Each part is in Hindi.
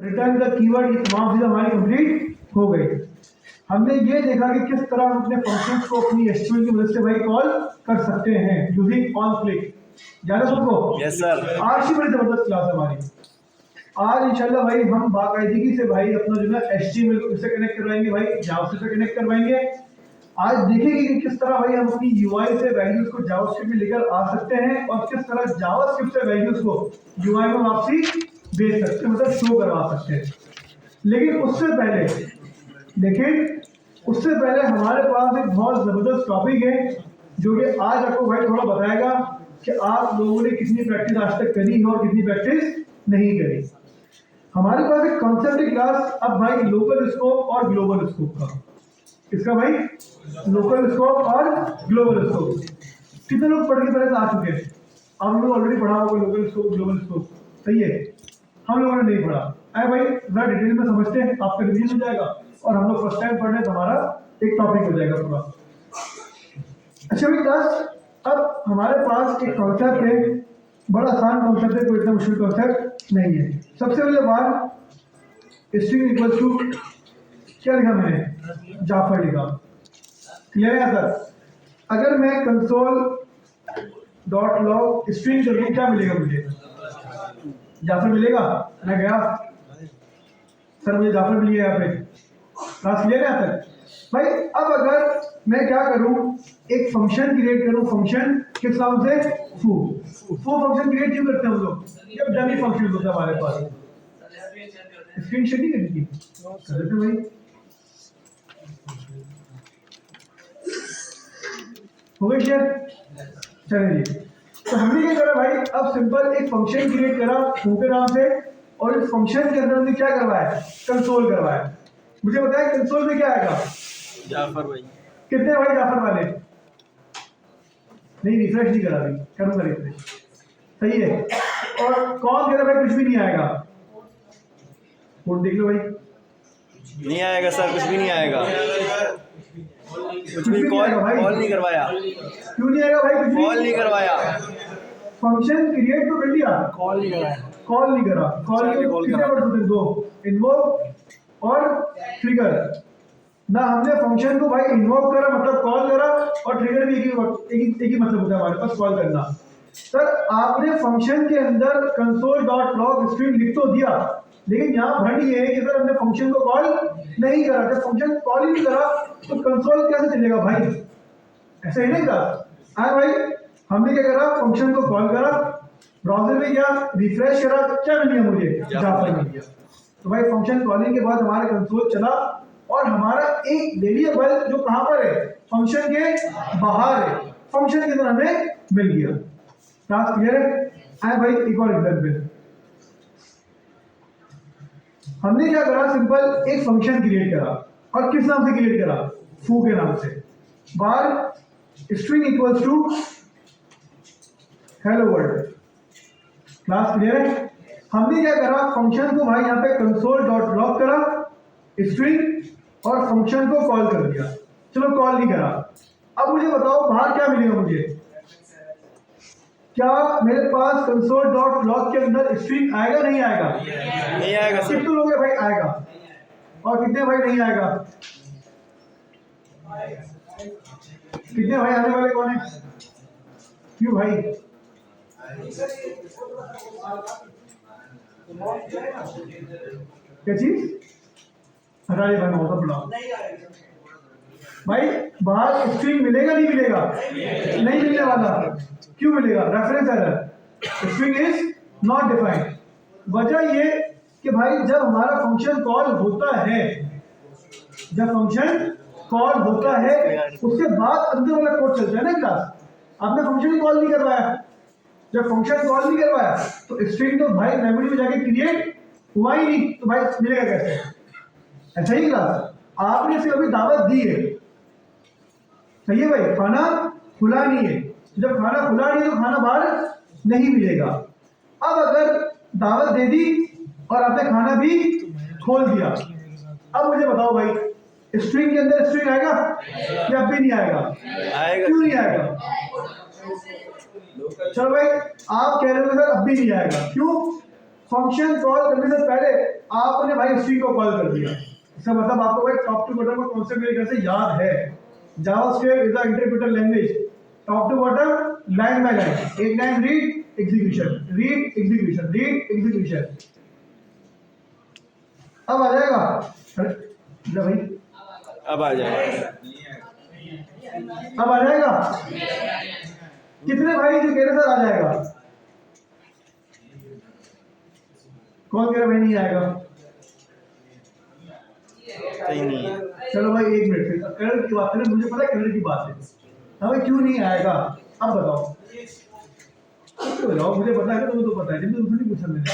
रिटर्न द कीवर्ड, ये तमाम चीजें हमारी कंप्लीट हो गई। हमने ये देखा कि किस तरह हम अपने फंक्शंस को अपनी एचटीएमएल की मदद से भाई कॉल कर सकते हैं यूजिंग ऑन क्लिक। जाना सबको? Yes sir. आज की बड़ी जबरदस्त क्लास है हमारी। आज इंशाल्लाह भाई हम बाकायदगी से भाई अपना जो है एचटीएमएल को किससे कनेक्ट करवाएंगे भाई, जावास्क्रिप्ट से कनेक्ट करवाएंगे। आज देखेंगे कि किस तरह भाई हम अपनी यूआई से वैल्यूज को जावास्क्रिप्ट में लेकर आ सकते हैं और किस तरह जावास्क्रिप्ट से वैल्यूज को यूआई में वापसी भेज सकते हैं, मतलब शो करवा सकते हैं। लेकिन उससे पहले हमारे पास एक बहुत जबरदस्त टॉपिक है जो कि आज आपको भाई थोड़ा बताएगा कि आप लोगों ने कितनी प्रैक्टिस आज तक करी है और कितनी प्रैक्टिस नहीं करी। हमारे पास एक कॉन्सेप्ट है क्लास अब भाई लोकल स्कोप और ग्लोबल स्कोप का। किसका भाई? लोकल स्कोप और ग्लोबल स्कोप। कितने लोग पढ़ के पहले आ चुके हैं? आप लोग ऑलरेडी पढ़ा होगा लोकल स्कोप ग्लोबल स्कोप, सही है। हम लोगों ने नहीं पढ़ा। अरे भाई जरा डिटेल में समझते हैं, आपका रिवीजन हो जाएगा और हम लोग फर्स्ट टाइम पढ़ रहे हैं तो हमारा एक टॉपिक हो जाएगा पूरा। अच्छा भाई क्लास, अब हमारे पास एक कॉन्सेप्ट है, बड़ा आसान कॉन्सेप्ट है, कोई इतना मुश्किल कॉन्सेप्ट नहीं है। सबसे पहले बात, स्ट्रिंग इक्वल टू क्या लिखा मैंने? जाफर लिखा। क्लियर है सर? अगर मैं कंसोल डॉट लॉग स्ट्रिंग करूँ क्या मिलेगा मुझे? जाफर मिलेगा। मैं गया सर मुझे जाफर मिल गया यहाँ पे। क्लास क्लियर है यहाँ तक? भाई अब अगर मैं क्या करूँ, एक फंक्शन क्रिएट करूँ, फंक्शन किस नाम से? फू फंक्शन क्रिएट क्यों करते हैं हम लोग? जब डमी फंक्शन होता है हमारे पास। स्क्रीन शेयर नहीं करनी थी कर देते भाई। हो गई शेयर? चलिए तो हमने क्या करा भाई, अब सिंपल एक फंक्शन क्रिएट करा फू के नाम से और इस फंक्शन के अंदर हमने क्या करवाया? कंसोल करवाया। मुझे बताया कंसोल में क्या आएगा? जाफर भाई। कितने भाई जाफर वाले? नहीं रिफ्रेश नहीं करा भाई, करूंगा रिफ्रेश। सही है। और कौन कह रहा भाई कुछ भी नहीं आएगा? कोड देख लो भाई। नहीं आएगा सर, कुछ भी नहीं आएगा। कुछ भी कॉल नहीं करवाया। क्यों नहीं आएगा भाई? कुछ कॉल नहीं करवाया। फंक्शन क्रिएट तो कर लिया, कॉल नहीं कराया। कॉल नहीं करा। कॉल के कितने वर्ड होते हैं? दो, इन्वोक और ट्रिगर। ना हमने फंक्शन को भाई इन्वोक करा मतलब कॉल करा, और ट्रिगर भी एक ही मतलब होता है हमारे पास, कॉल करना। सर आपने फंक्शन के अंदर कंसोल डॉट लॉग स्ट्रिंग लिख तो दिया, लेकिन यहाँ भंड ये है कि सर हमने फंक्शन को कॉल नहीं करा। जब फंक्शन कॉल ही नहीं करा तो कंसोल कैसे चलेगा भाई? ऐसा ही नहीं था। हाँ भाई हमने क्या करा, फंक्शन को कॉल करा, ब्राउज़र में गया, रिफ्रेश करा, क्या मिल गया मुझे? जाफर मिल गया। तो भाई फंक्शन कॉलिंग के बाद हमारा कंसोल चला और हमारा एक वेरिएबल जो कहां पर है? फंक्शन के बाहर है, फंक्शन के अंदर हमें मिल गया। क्लास क्लियर है? आए भाई एक और एग्जांपल। हमने क्या करा, सिंपल एक फंक्शन क्रिएट करा और किस नाम से क्रिएट करा? फू के नाम से। Bar string equals to hello world. Class clear है? हमने क्या करा, फंक्शन को भाई यहाँ पे कंसोल डॉट लॉग करा, स्ट्रिंग और फंक्शन को कॉल कर दिया। चलो कॉल नहीं करा। अब मुझे बताओ बाहर क्या मिलेगा मुझे? क्या मेरे पास कंसोल डॉट लॉग के अंदर स्ट्रिंग आएगा नहीं आएगा? नहीं आएगा सर। कितने लोग हैं भाई आएगा और कितने भाई नहीं आएगा? कितने भाई आने वाले कौन है? क्यों भाई? क्या चीज? हटा ये भाई मौसम बढ़ाओ भाई। बाहर स्ट्रिंग मिलेगा नहीं मिलेगा? नहीं मिलने वाला। क्यों मिलेगा? Reference error, string is not defined. वजह ये कि भाई जब हमारा फंक्शन कॉल होता है, जब फंक्शन कॉल होता है उसके बाद अंदर वाला कोड चलता है ना क्लास। आपने फंक्शन कॉल नहीं करवाया, जब फंक्शन कॉल नहीं करवाया तो स्ट्रिंग तो भाई मेमोरी में जाके क्रिएट हुआ ही नहीं, तो भाई मिलेगा कैसे? ऐसा ही क्लास आपने सिर्फ अभी दावत दी है, सही है भाई, खाना खुला नहीं है। जब खाना खुला नहीं तो खाना बाहर नहीं मिलेगा। अब अगर दावत दे दी और आपने खाना भी खोल दिया, अब मुझे बताओ भाई स्ट्रिंग के अंदर स्ट्रिंग आएगा या अब भी नहीं आएगा? क्यों नहीं आएगा? चलो भाई आप कह रहे हो सर अब भी नहीं आएगा, क्यों? फंक्शन कॉल करने से पहले आपने भाई स्ट्रिंग को कॉल कर दिया, इसका मतलब आपको भाई टॉप टू बॉटम का कॉन्सेप्ट मेरे ख्याल से याद है। JavaScript is the interpreter language, top to bottom, line by line, एक line read execution, read execution, read execution. अब आ जाएगा, अरे भाई अब आ जाएगा। अब आ जाएगा, कितने भाई जो कह रहे सर आ जाएगा? कौन कह रहा भाई नहीं आएगा? कहीं नहीं है। चलो भाई एक मिनट, फिर कलर की बात करें, मुझे पता है कलर की बात है, हमें क्यों नहीं आएगा अब बताओ, तो बताओ, मुझे पता है, तुम्हें तो पता है, जिनको दूसरे नहीं पूछा मैंने।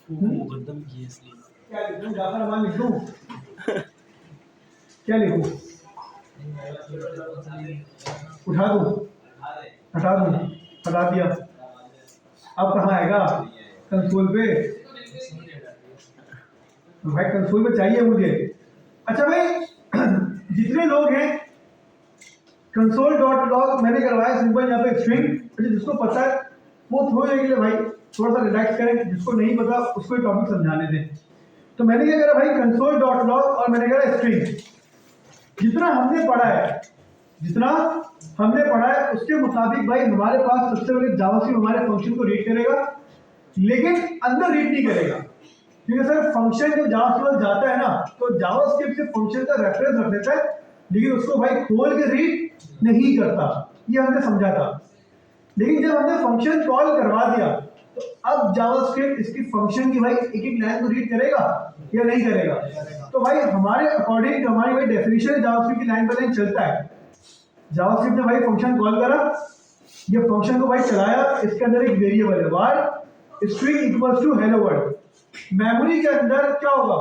मुकद्दम की इसलिए क्या लिखूं, जाफर अमान लिख दूं? क्या लिखूं? उठा दूं, हटा दूं, हटा दिया, अब कहाँ आएगा? कंसोल पे। भाई कंसोल पे चाहिए मुझे। अच्छा भाई जितने लोग हैं कंसोल डॉट लॉग मैंने करवाया सिंपल यहाँ पे स्ट्रिंग, जिसको पता है वो थोड़ी देर के लिए भाई थोड़ा सा रिलैक्स करें, जिसको नहीं पता उसको टॉपिक समझाने दें। तो मैंने क्या करा भाई, कंसोल डॉट लॉग और मैंने करा स्ट्रिंग। जितना हमने पढ़ा है, जितना हमने पढ़ा है उसके मुताबिक भाई हमारे पास सबसे पहले जावास्क्रिप्ट हमारे फंक्शन को रीड करेगा, लेकिन अंदर रीड नहीं करेगा, क्योंकि सर फंक्शन जब जावास्क्रिप्ट जाता है ना तो जावास्क्रिप्ट से फंक्शन का रेफरेंस रख देता है, लेकिन उसको भाई खोल के रीड नहीं करता, ये हमने समझा था। लेकिन जब हमने फंक्शन कॉल करवा दिया तो अब जावास्क्रिप्ट इसकी फंक्शन की भाई एक एक लाइन को रीड करेगा या नहीं करेगा? तो भाई हमारे अकॉर्डिंग हमारी भाई डेफिनेशन जावास्क्रिप्ट की लाइन बाय लाइन चलता है। जावास्क्रिप्ट ने भाई फंक्शन कॉल करा, ये फंक्शन को भाई चलाया, इसके अंदर एक वेरिएबल है var string equals to hello world. Memory के अंदर क्या होगा,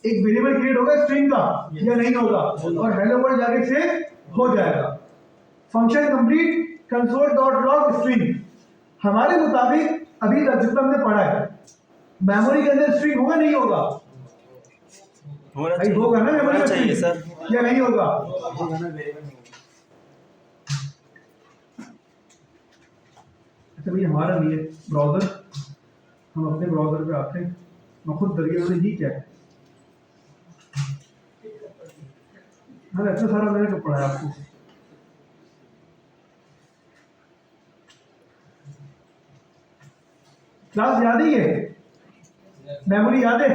एक वेरिएबल क्रिएट होगा स्ट्रिंग का या नहीं होगा, और हेलो वर्ल्ड जाके से हो जाएगा। Function complete, console dot log string. हमारे मुताबिक अभी तक जितना हमने पढ़ा है, मेमोरी के अंदर स्ट्रिंग होगा नहीं होगा? होना भाई चाहिए, होगा ना मेमोरी होना में चाहिए स्ट्रिंग, सर। या नहीं होगा? अच्छा भाई हमारा नहीं है ब्राउजर, हम अपने ब्राउजर पे आते हैं, मैं खुद डर गया, मैंने ये क्या है? हाँ इतना सारा मैंने कब पढ़ाया आपको? क्लास याद ही है, मेमोरी याद है?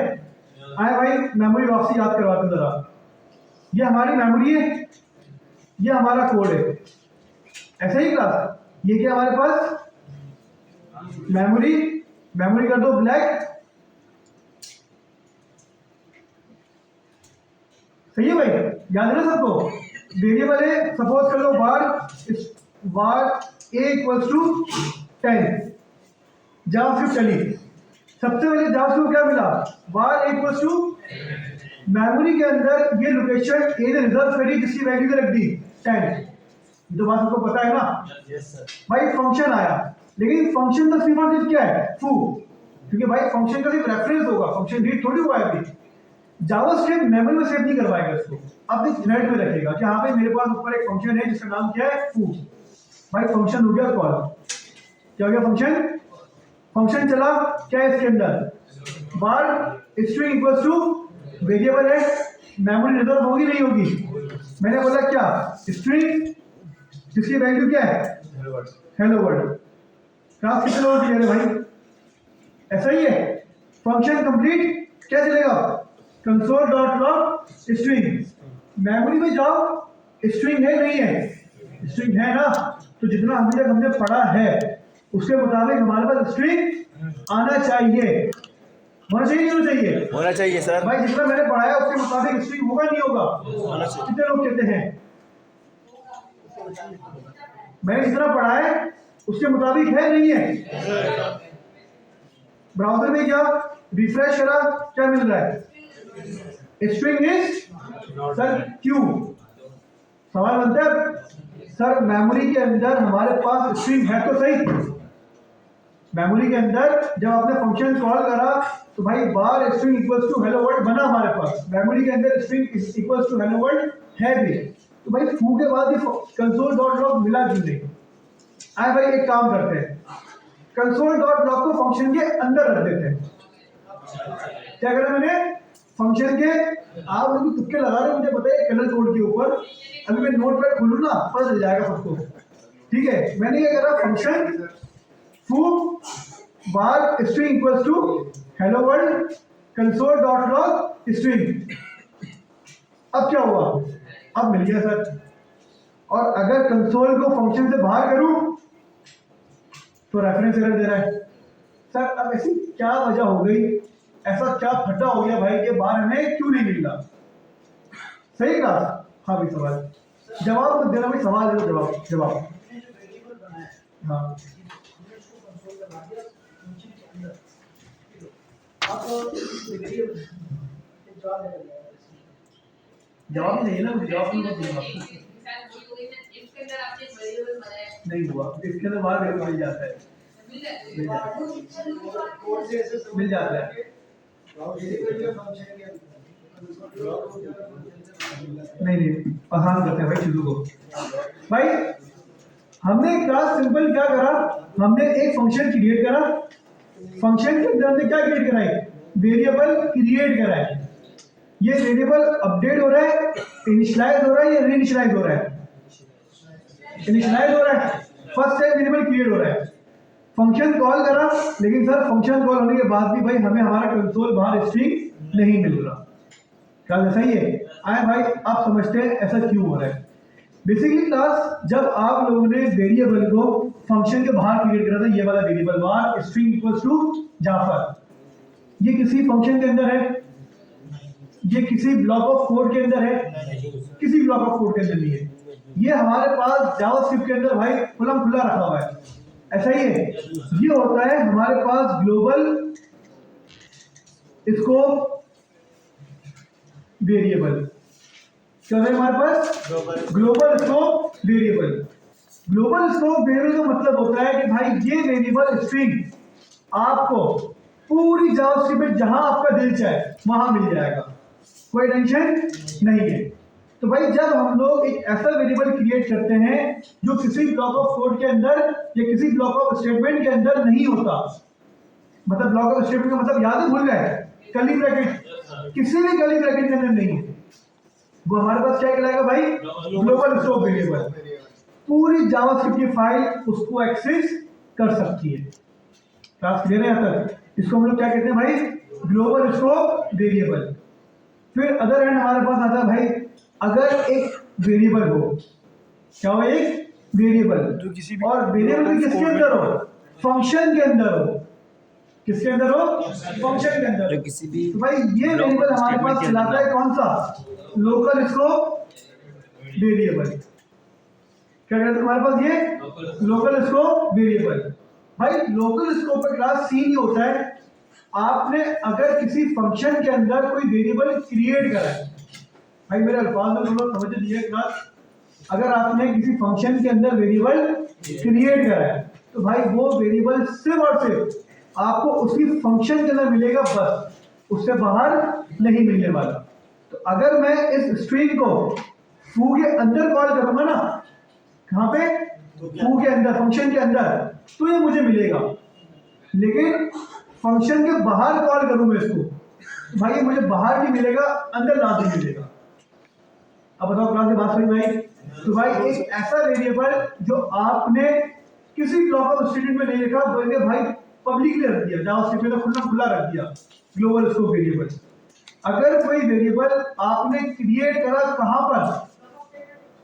आए भाई मेमोरी वापसी याद करवाते जरा। ये हमारी मेमोरी है, ये हमारा कोड है, ऐसा ही क्लास। ये क्या हमारे पास मेमोरी, मेमोरी कर दो ब्लैक, सही है भाई, याद है ना सबको? वेरिएबल है, सपोज कर लो var a equals to 10। JavaScript चली, सबसे पहले जावास्क्रिप्ट क्या मिला, var a equals to, memory के अंदर ये लोकेशन ए ने रिजर्व करी, जिसकी वैल्यू रख दी 10। ये तो बात सबको पता है ना? Yes sir. भाई फंक्शन आया, लेकिन फंक्शन का सिर्फ और सिर्फ क्या है, फू, क्योंकि भाई फंक्शन का सिर्फ रेफरेंस होगा, फंक्शन रीड थोड़ी हुआ है अभी। जावास्क्रिप्ट मेमोरी में सेव नहीं करवाएगा इसको, अब एक थ्रेड में रखेगा कि हाँ भाई मेरे पास ऊपर एक फंक्शन है जिसका नाम क्या है, फू। भाई फंक्शन हो गया कॉल, क्या हो गया फंक्शन? फंक्शन चला, क्या है इसके अंदर, var string equals to, variable है, मेमोरी रिजर्व होगी नहीं होगी? मैंने बोला क्या, स्ट्रिंग जिसकी वैल्यू क्या है, हेलो वर्ल्ड। क्लास कितने लोगों की है भाई? ऐसा ही है। फंक्शन कंप्लीट, क्या चलेगा, console dot log string. Memory में जाओ, स्ट्रिंग है नहीं है? स्ट्रिंग है ना, तो जितना अभी तक हमने पढ़ा है उसके मुताबिक हमारे पास स्ट्रिंग आना चाहिए, होना चाहिए नहीं होना चाहिए? होना चाहिए सर। भाई जितना मैंने पढ़ाया उसके मुताबिक स्ट्रिंग होगा नहीं होगा? होना चाहिए। कितने लोग कहते हैं? मैंने जितना पढ़ा है उसके मुताबिक है नहीं है? ब्राउजर में क्या रिफ्रेश करा, क्या मिल रहा है, स्ट्रिंग इज सर क्यों? सवाल बनता है सर मेमोरी के अंदर हमारे पास स्ट्रिंग है तो सही, मेमोरी के अंदर जब आपने फंक्शन कॉल करा तो भाई var string equals to hello world बना हमारे पास, मेमोरी के अंदर string equals to hello world है भी, तो भाई फू के बाद ही कंसोल डॉट लॉग मिला क्यों नहीं? आए भाई एक काम करते हैं, कंसोल डॉट लॉग को फंक्शन के अंदर रख देते हैं, क्या करा मैंने? फंक्शन के, आप लोग तुक्के लगा रहे हो, मुझे पता है कलर कोड के ऊपर, अभी मैं नोट पैड खोलूँ ना पता चल जाएगा सबको। ठीक है, मैंने क्या करा, function foo bar string equals to hello world console dot log string. अब क्या हुआ? अब मिल गया सर। और अगर कंसोल को फंक्शन से बाहर करूं तो रेफरेंस एरर दे रहा है। सर अब ऐसी क्या वजह हो गई, ऐसा क्या फटा हो गया भाई के बाहर हमें क्यों नहीं मिल रहा? सही कहा। हाँ भाई, सवाल जवाब मत देना भाई, सवाल दे दो, जवाब। हाँ जवाब नहीं है ना, मुझे जवाब नहीं दूंगा। नहीं हुआ, इसके अंदर बाहर मिल जाता है, मिल जाता है। नहीं आसान करते हैं भाई चीजों को। भाई हमने क्लास सिंपल क्या करा, हमने एक फंक्शन क्रिएट करा, फंक्शन के अंदर हमने क्या क्रिएट करा है, वेरिएबल क्रिएट करा है। ये वेरिएबल अपडेट हो रहा है, इनिशियलाइज हो रहा है या रीइनिशियलाइज हो रहा है? इनिशियलाइज हो रहा है, फर्स्ट टाइम वेरिएबल क्रिएट हो रहा है। फंक्शन कॉल करा, लेकिन सर फंक्शन कॉल होने के बाद भी भाई हमें हमारा कंसोल बाहर स्ट्रिंग नहीं मिल रहा। क्या सही है? आए भाई आप समझते हैं ऐसा क्यों हो रहा है? बेसिकली क्लास जब आप लोगों ने वेरिएबल को फंक्शन के बाहर क्रिएट करा था, ये वाला वेरिएबल बार स्ट्रिंग इक्वल्स टू जाफर, ये किसी फंक्शन के अंदर है, ये किसी ब्लॉक ऑफ कोड के अंदर है, किसी ब्लॉक ऑफ कोड के अंदर नहीं है, ये हमारे पास जावास्क्रिप्ट के अंदर भाई खुला खुला रखा हुआ है। ऐसा ही है, ये होता है हमारे पास ग्लोबल स्कोप वेरिएबल। क्या है हमारे पास? Global scope variable. Global scope variable का मतलब होता है कि भाई ये वेरिएबल स्ट्रिंग आपको पूरी जावास्क्रिप्ट में जहां आपका दिल चाहे वहां मिल जाएगा, कोई टेंशन नहीं है। तो भाई जब हम लोग एक ऐसा वेरिएबल क्रिएट करते हैं जो किसी ब्लॉक ऑफ कोड के अंदर या किसी ब्लॉक ऑफ स्टेटमेंट के अंदर नहीं होता, मतलब ब्लॉक ऑफ स्टेटमेंट का मतलब याद है, भूल गए? कर्ली ब्रैकेट, किसी भी कर्ली ब्रैकेट के अंदर नहीं है, वो हमारे पास क्या कहलाएगा भाई? Global scope variable. पूरी जावास्क्रिप्ट की फाइल उसको एक्सेस कर सकती है। क्लास क्लियर है यहाँ तक? इसको हम लोग क्या कहते हैं भाई? Global scope variable. फिर अदर हैंड हमारे पास आता है भाई, अगर एक वेरिएबल हो, क्या हो? एक वेरिएबल, जो किसी और वेरिएबल किसके अंदर हो? फंक्शन के अंदर हो। किसके अंदर हो? फंक्शन के अंदर। जो किसी भी तो भाई ये वेरिएबल हमारे पास चलाता है कौन सा? Local scope variable. क्या कहते हैं हमारे पास? ये लोकल स्कोप वेरिएबल। भाई लोकल स्कोप का क्लास सीन ही होता है, आपने अगर किसी फंक्शन के अंदर कोई वेरिएबल क्रिएट करा है, भाई मेरे अल्फाज में थोड़ा समझ लीजिए क्लास, अगर आपने किसी फंक्शन के अंदर वेरिएबल क्रिएट करा है तो भाई वो वेरिएबल सिर्फ और सिर्फ आपको उसी फंक्शन के अंदर मिलेगा, बस उससे बाहर नहीं मिलने वाला। तो अगर मैं इस स्ट्रिंग को फू के अंदर कॉल करूंगा ना, कहां पे? फू के अंदर, फंक्शन के अंदर, तो ये मुझे मिलेगा। लेकिन फंक्शन के बाहर कॉल करूंगा इसको, तो भाई मुझे बाहर भी मिलेगा, अंदर ना भी मिलेगा। अब बताओ क्लास की बात समझ में आई? तो भाई एक ऐसा वेरिएबल जो आपने किसी ब्लॉक ऑफ स्टेटमेंट में नहीं लिखा, बल्कि भाई पब्लिकली रख दिया, जावास्क्रिप्ट में खुला खुला रख दिया, ग्लोबल स्कोप वेरिएबल। अगर कोई वेरिएबल आपने क्रिएट करा कहां पर?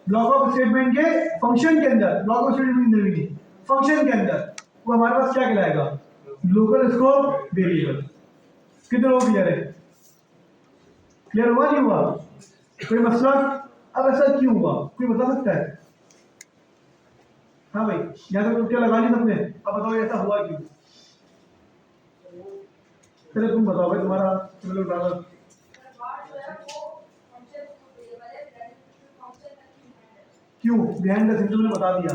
ब्लॉक ऑफ स्टेटमेंट के फंक्शन के अंदर, ब्लॉक ऑफ स्टेटमेंट के अंदर भी नहीं, फंक्शन के अंदर, वो हमारे पास क्या कहलाएगा? Local scope variable. कितने लोग क्लियर है? क्लियर हुआ नहीं हुआ? कोई मसला? अब ऐसा क्यों हुआ, कोई बता सकता है? हाँ भाई, यहाँ तक क्या लगा ली सबने, अब बताओ ऐसा हुआ क्यों? चलो तुम बताओ भाई, तुम्हारा चलो डालो। क्यों? बिहाइंड द सीन तुमने बता दिया,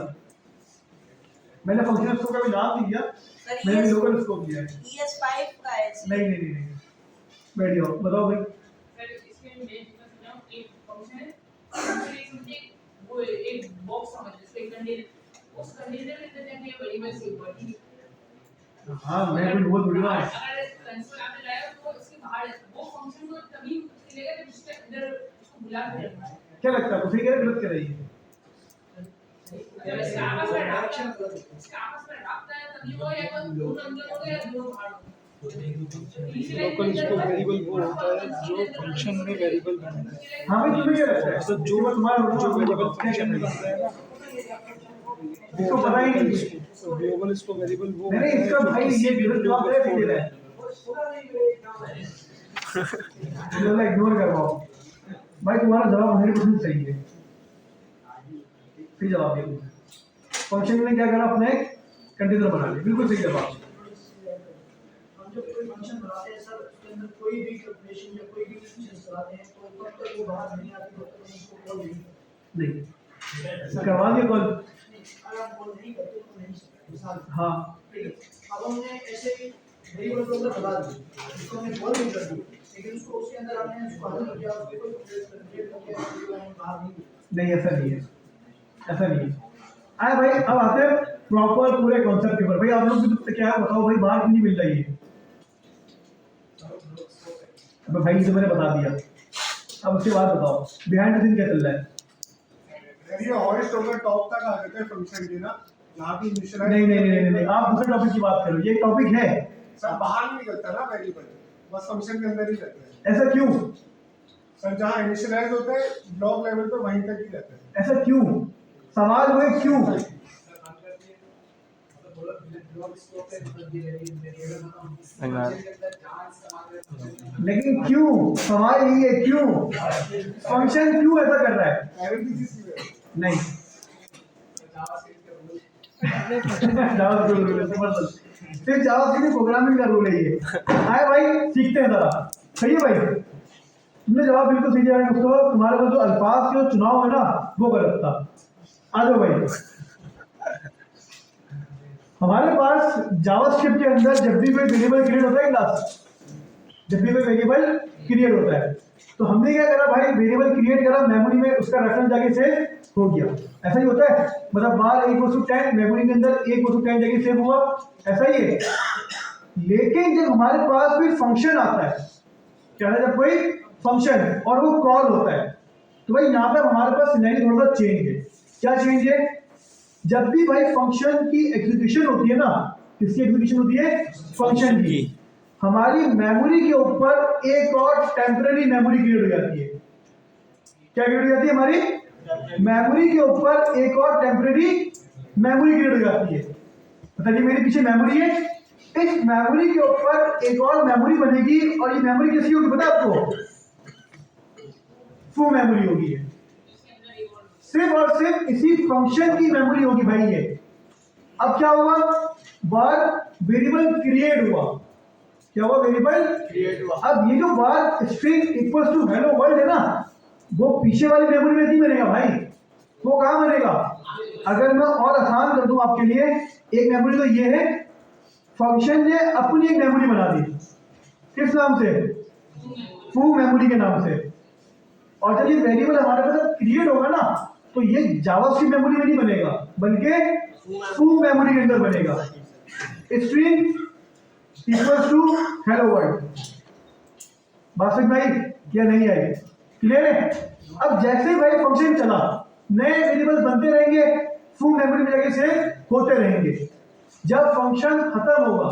मैंने फंक्शन स्कोप का भी नाम नहीं दिया, मैंने भी लोकल स्कोप दिया है। ES5 का है। नहीं बैठ जाओ, बताओ भाई। सर इसमें मैं जितना समझा हूं, एक फंक्शन है, वो एक बॉक्स समझ लो, एक कंटेनर, उस कंटेनर में देते हैं ये वेरिएबल से ऊपर, ठीक है? हाँ मैं कुछ बोल थोड़ी रहा हूं। अगर कंसोल आपने लाया तो मिला के रखना है। क्या लगता है सही कह रहे गलत कह रही है? जब इसका आपस में अड़ाता है तभी वो या तो दो अंदर हो गया या दो बाहर हो गया। लोकल स्कोप वेरिएबल वो होता है जो फंक्शन में वेरिएबल बनाता है। हाँ भाई तुम्हें क्या लगता है? तो जो वेरिएबल फंक्शन में बनता है ना इसको पता ही नहीं है। वेरिएबल इसको वेरिएबल वो नहीं इसका भाई ये गलत जवाब है नहीं दे रहा है। चलो इग्नोर कर पाओ भाई, तुम्हारा जवाब 100% सही है। सही जवाब दिया। फंक्शन में क्या करा अपने कंटेनर बना लिया, बिल्कुल सही जवाब। हम जब कोई फंक्शन बनाते हैं सर उसके अंदर कोई भी कैलकुलेशन या कोई भी चीज चलाते हैं तो तब तक वो बाहर नहीं आती तब तक उसको कॉल नहीं नहीं करवा दिया कॉल। अगर हम कॉल नहीं करते तो नहीं सकते मिसाल हाँ ठीक है। अब हमने ऐसे वेरिएबल को अंदर बता दी उसको हमने कॉल नहीं कर दी लेकिन उसको उसके अंदर हमने उसको हल कर दिया उसको कोई क्रिएट करके बाहर नहीं नहीं ऐसा नहीं है, ऐसा नहीं है। आए भाई अब आते हैं प्रॉपर पूरे कॉन्सेप्ट के ऊपर। भाई आप लोग भी तो क्या बताओ भाई बाहर क्यों नहीं मिल रही है? अब भाई तो मैंने बता दिया, अब उसके बाद बताओ बिहाइंड द सीन क्या चल रहा है? ये हॉरिस्ट होकर टॉप तक आ जाते हैं फंक्शन के ना, यहाँ की इनिशियलाइज नहीं आप दूसरे टॉपिक की बात करो, ये टॉपिक है। सर बाहर नहीं निकलता ना वेरिएबल, बस फंक्शन के अंदर ही रहते हैं ऐसा क्यों? सर। जहाँ इनिशियलाइज होते हैं ब्लॉक लेवल पे वहीं तक ही रहते हैं। ऐसा क्यों? सवाल हुए क्यों? लेकिन क्यों? सवाल यही है क्यों? फंक्शन क्यों ऐसा कर रहा है? नहीं सिर्फ जावास्क्रिप्ट प्रोग्रामिंग का रूल है ये। आए भाई सीखते हैं जरा। सही है भाई, तुमने जवाब बिल्कुल सही दिया दोस्तों। तुम्हारे पास जो अल्फाज के जो चुनाव है ना वो गलत था। आ जाओ भाई, हमारे पास जावास्क्रिप्ट के अंदर जब भी कोई वेरिएबल क्रिएट होता है क्लास, जब भी कोई वेरिएबल क्रिएट होता है तो हमने क्या करा भाई, वेरिएबल क्रिएट करा, मेमोरी में उसका रेफरेंस जाके सेव हो गया। ऐसा ही होता है, मतलब बार a=10 मेमोरी के अंदर a=10 जाके सेव हुआ, ऐसा ही है। लेकिन जब हमारे पास कोई फंक्शन आता है, क्या है, जब कोई फंक्शन और वो कॉल होता है तो भाई यहाँ पे हमारे पास सिनेरियो थोड़ा सा चेंज है। क्या चेंज है? जब भी भाई फंक्शन की एग्जीक्यूशन होती है ना, किसकी एग्जीक्यूशन होती है? फंक्शन की। हमारी मेमोरी के ऊपर एक और टेम्पररी मेमोरी क्रिएट हो जाती है। क्या क्रिएट हो जाती है? हमारी मेमोरी के ऊपर एक और टेम्पररी मेमोरी क्रिएट हो जाती है। बताइए, मेरे पीछे मेमोरी है, इस मेमोरी के ऊपर एक और मेमोरी बनेगी और ये मेमोरी कैसी होगी पता है आपको? फुल मेमोरी होगी। सिर्फ और सिर्फ इसी फंक्शन की मेमोरी होगी भाई ये। अब क्या हुआ? बार वेरिएबल क्रिएट हुआ। क्या हुआ? वेरिएबल क्रिएट हुआ। अब ये जो bar string equals to hello world है ना, वो पीछे वाली मेमोरी में नहीं बनेगा भाई। वो कहाँ बनेगा? अगर मैं और आसान कर दूं आपके लिए, एक मेमोरी तो ये है, फंक्शन ने अपनी एक मेमोरी बना दी। किस नाम से? फू मेमोरी के नाम से। और जब ये वेरिएबल हमारे पास क्रिएट होगा ना तो ये जावास्क्रिप्ट मेमोरी में नहीं बनेगा बल्कि फू मेमोरी के अंदर बनेगा। String equals to hello world. बात समझ भाई क्या नहीं आई? क्लियर है? अब जैसे ही भाई फंक्शन चला, नए वेरिएबल्स बनते रहेंगे, फुल मेमोरी में जाके सेव होते रहेंगे। जब फंक्शन खत्म होगा,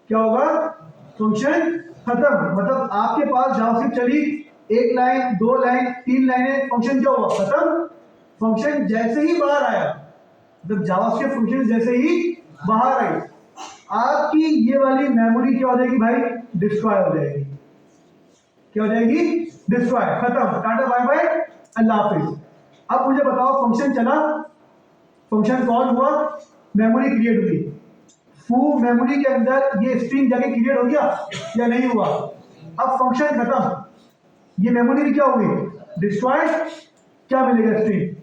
क्या होगा? फंक्शन खत्म, मतलब आपके पास जावास्क्रिप्ट चली, एक लाइन, 2 लाइन, 3 लाइनें, फंक्शन क्या हुआ? खत्म। फंक्शन जैसे ही बाहर आया, जब जावास्क्रिप्ट फंक्शन जैसे ही बाहर आई, आपकी ये वाली मेमोरी क्या हो जाएगी भाई? डिस्ट्रॉय हो जाएगी। क्या हो जाएगी? डिस्ट्रॉय, खत्म, टाटा बाय बाय, अल्लाह हाफिज। अब मुझे बताओ, फंक्शन चला, फंक्शन कॉल हुआ, मेमोरी क्रिएट हुई, फुल मेमोरी के अंदर ये स्ट्रिंग जाके क्रिएट हो गया या नहीं हुआ? अब फंक्शन खत्म, ये मेमोरी भी क्या होगी? डिस्ट्रॉय। क्या मिलेगा? स्ट्रिंग।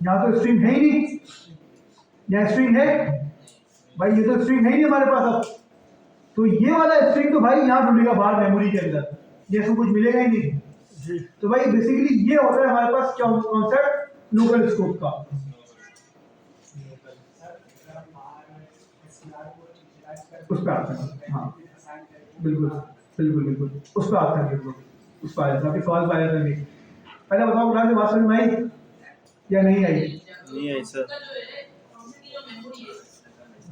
यहाँ तो स्ट्रिंग है ही नहीं, यहाँ स्ट्रिंग है भाई, ये तो स्ट्रिंग है ही नहीं हमारे पास। अब तो ये वाला स्ट्रिंग तो भाई यहाँ ढूंढेगा बाहर मेमोरी के अंदर, जैसे कुछ मिलेगा ही नहीं। तो भाई बेसिकली ये होता है हमारे पास क्या कॉन्सेप्ट लोकल स्कोप का। उस पर आते हैं, हाँ बिल्कुल बिल्कुल बिल्कुल, उस पर आते हैं, बिल्कुल उस पर आते हैं, सवाल पर आते हैं। पहले बताओ क्लास में बात समझ में आई या नहीं आई? नहीं है सर। उसका जो है फंक्शन की जो मेमोरी है